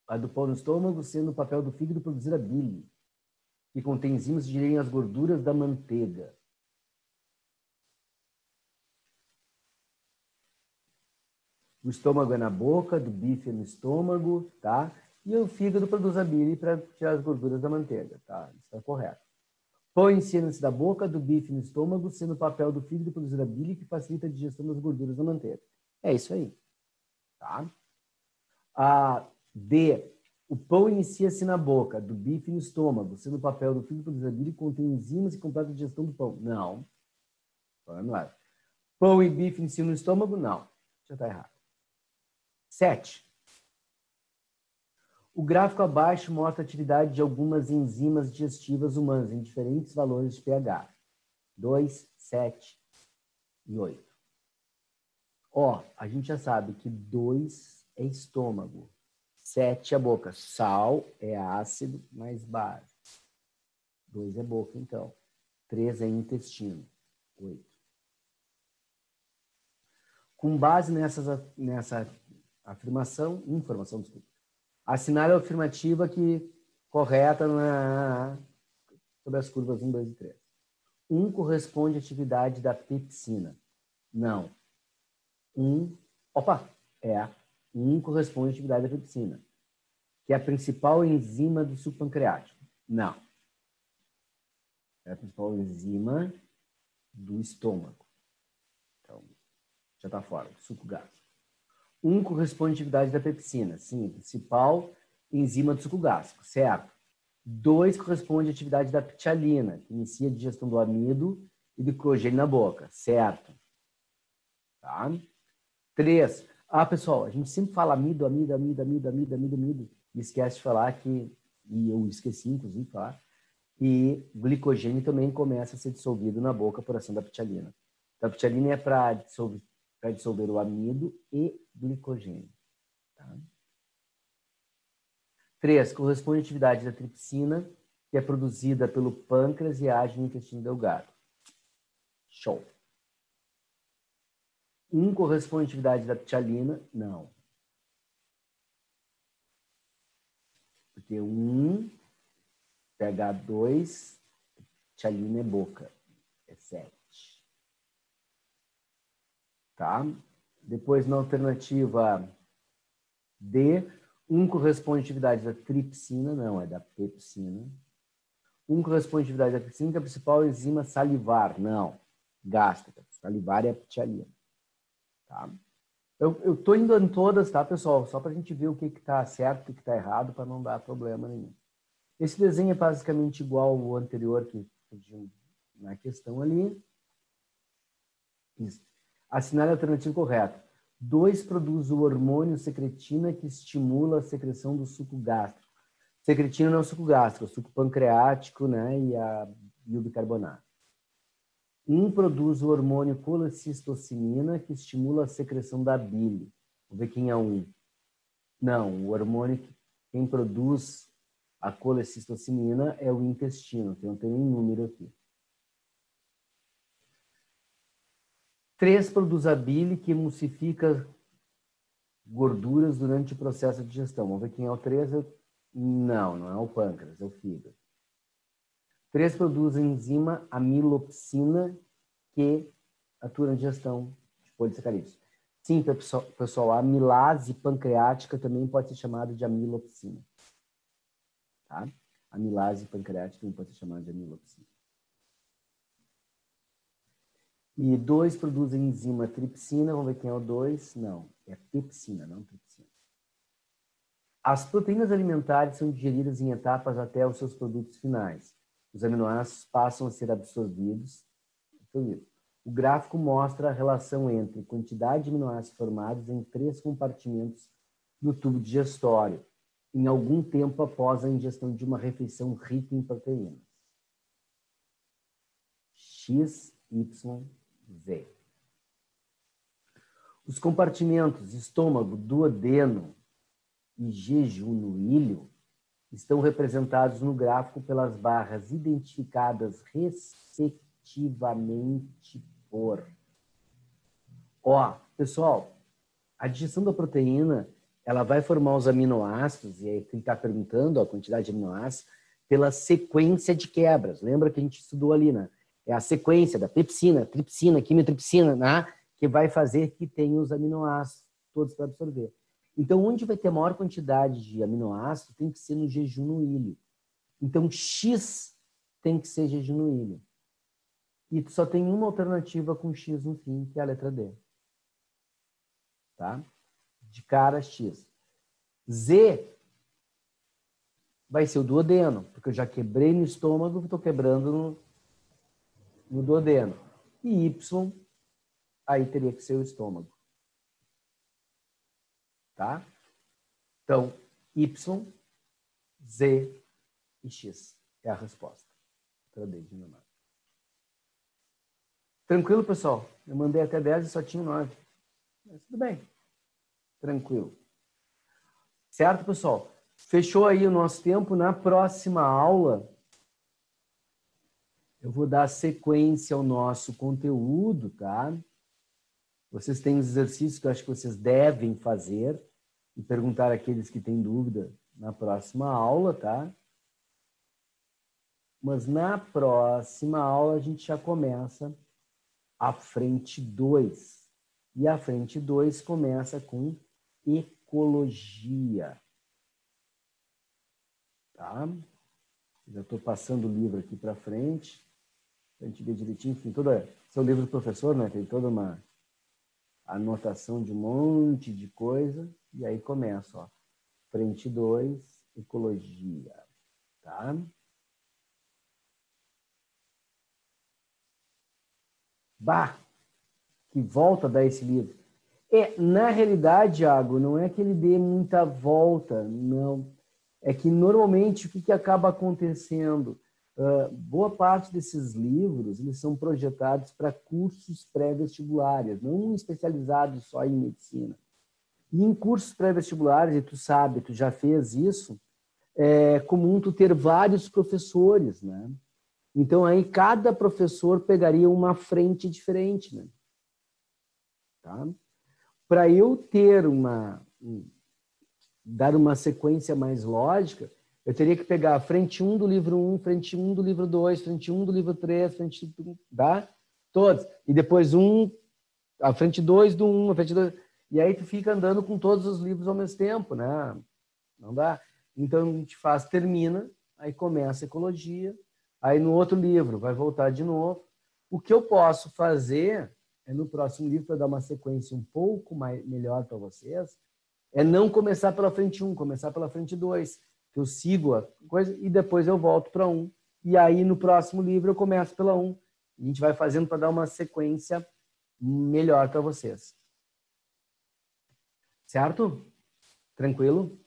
A do pão no estômago, sendo o papel do fígado produzir a bile, que contém enzimas que digerem as gorduras da manteiga. O estômago é na boca, do bife é no estômago, tá? E o fígado produz a bile para tirar as gorduras da manteiga, tá? Isso está correto. Pão ensina-se da boca, do bife no estômago, sendo o papel do fígado produzir a bile que facilita a digestão das gorduras da manteiga. É isso aí, tá? A D. O pão inicia-se na boca, do bife no estômago, sendo o papel do fígado produzir a bile que contém enzimas e completa a digestão do pão. Não. Não é. Pão e bife iniciam no estômago? Não. Já está errado. 7. O gráfico abaixo mostra a atividade de algumas enzimas digestivas humanas em diferentes valores de pH. 2, 7 e 8. Ó, a gente já sabe que 2 é estômago, 7 é boca. Sal é ácido mais base. 2 é boca, então. 3 é intestino. 8. Com base nessa informação, desculpa, assinale a afirmativa que correta sobre as curvas 1, 2 e 3. 1 corresponde à atividade da pepsina. Não. 1 corresponde à atividade da pepsina, que é a principal enzima do suco pancreático. Não. É a principal enzima do estômago. Então, já está fora, do suco gástrico. 1 corresponde à atividade da pepsina. Sim, principal enzima do suco gástrico, certo. 2 corresponde à atividade da ptialina, que inicia a digestão do amido e do glicogênio na boca, certo. Tá? 3. Pessoal, a gente sempre fala amido, e esquece de falar que, e eu esqueci, inclusive, de falar, que glicogênio também começa a ser dissolvido na boca por ação da ptialina. Então, a ptialina é para dissolver o amido e glicogênio. Tá? 3. Corresponde à atividade da tripsina, que é produzida pelo pâncreas e age no intestino delgado. Show. 1 corresponde à atividade da ptialina? Não. Porque 1, pH2, ptialina é boca. É 7. Tá? Depois, na alternativa D, 1 corresponde à atividade da tripsina? Não, é da pepsina. 1 corresponde à atividade da tripsina, que é a principal enzima salivar? Não. Gástrica. Salivar é a ptialina. Tá? Eu estou indo em todas, tá, pessoal? Só para a gente ver o que está certo, o que está errado, para não dar problema nenhum. Esse desenho é basicamente igual ao anterior que pediu na questão ali. Assinale a alternativa correta. 2 produz o hormônio secretina que estimula a secreção do suco gástrico. Secretina não é o suco gástrico, é o suco pancreático, né, e o bicarbonato. 1 produz o hormônio colecistocinina, que estimula a secreção da bile. Vamos ver quem é 1. Não, o hormônio, quem produz a colecistocinina é o intestino, que não tem nenhum número aqui. 3 produz a bile, que emulsifica gorduras durante o processo de digestão. Vamos ver quem é o 3. Não, não é o pâncreas, é o fígado. 3 produzem a enzima amilopsina que atua na digestão de polissacarídeos. Sim, pessoal, a amilase pancreática também pode ser chamada de amilopsina. Tá? A amilase pancreática também pode ser chamada de amilopsina. E 2 produzem enzima tripsina. Vamos ver quem é o 2. Não, é pepsina, não tripsina. As proteínas alimentares são digeridas em etapas até os seus produtos finais. Os aminoácidos passam a ser absorvidos. O gráfico mostra a relação entre quantidade de aminoácidos formados em 3 compartimentos do tubo digestório, em algum tempo após a ingestão de uma refeição rica em proteínas. X, Y, Z. Os compartimentos estômago, duodeno e jejuno-ilho estão representados no gráfico pelas barras identificadas respectivamente por. Pessoal, a digestão da proteína, ela vai formar os aminoácidos, e aí quem está perguntando a quantidade de aminoácidos, pela sequência de quebras. Lembra que a gente estudou ali, né? É a sequência da pepsina, tripsina, quimiotripsina, né? Que vai fazer que tenha os aminoácidos todos para absorver. Então, onde vai ter maior quantidade de aminoácidos tem que ser no jejuno-ilho. Então, X tem que ser jejuno-ilho. E só tem uma alternativa com X no fim, que é a letra D. Tá? De cara, X. Z vai ser o duodeno, porque eu já quebrei no estômago, estou quebrando no duodeno. E Y, aí teria que ser o estômago. Tá? Então, Y, Z e X é a resposta. Letra D de memória. Tranquilo, pessoal? Eu mandei até 10 e só tinha 9. Mas tudo bem. Tranquilo. Certo, pessoal? Fechou aí o nosso tempo. Na próxima aula, eu vou dar sequência ao nosso conteúdo, tá? Vocês têm os exercícios que eu acho que vocês devem fazer e perguntar àqueles que têm dúvida na próxima aula, tá? Mas na próxima aula a gente já começa a frente 2. E a frente 2 começa com ecologia. Tá? Já estou passando o livro aqui para frente, para a gente ver direitinho. Enfim, seu livro do professor, né? Tem toda uma anotação de um monte de coisa. E aí começa, ó. Frente 2, ecologia. Tá? Bah! Que volta a dar esse livro. Na realidade, Iago, não é que ele dê muita volta, não. É que normalmente o que acaba acontecendo? Boa parte desses livros eles são projetados para cursos pré-vestibulares, não especializados só em medicina. E em cursos pré-vestibulares, e tu sabe, tu já fez isso, é comum tu ter vários professores, né? Então aí cada professor pegaria uma frente diferente, né? Tá? Para eu ter dar uma sequência mais lógica, eu teria que pegar a frente 1 do livro 1, frente 1 do livro 2, frente 1 do livro 3, frente 1, tá? Todos. E depois a frente 2 do 1, a frente 2. E aí tu fica andando com todos os livros ao mesmo tempo, né? Não dá. Então a gente termina, aí começa a ecologia, aí no outro livro vai voltar de novo. O que eu posso fazer é no próximo livro, para dar uma sequência um pouco melhor para vocês, é não começar pela frente 1, começar pela frente 2, que eu sigo a coisa e depois eu volto para 1. E aí no próximo livro eu começo pela 1. A gente vai fazendo para dar uma sequência melhor para vocês. Certo? Tranquilo?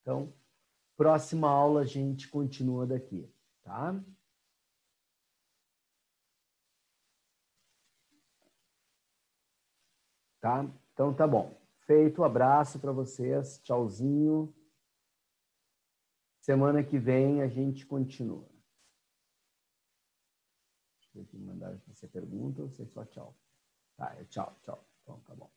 Então, próxima aula a gente continua daqui, tá? Tá? Então tá bom. Feito, abraço para vocês, tchauzinho. Semana que vem a gente continua. Deixa eu ver se mandaram você pergunta ou você só tchau. Tá, tchau, tchau. Então tá bom.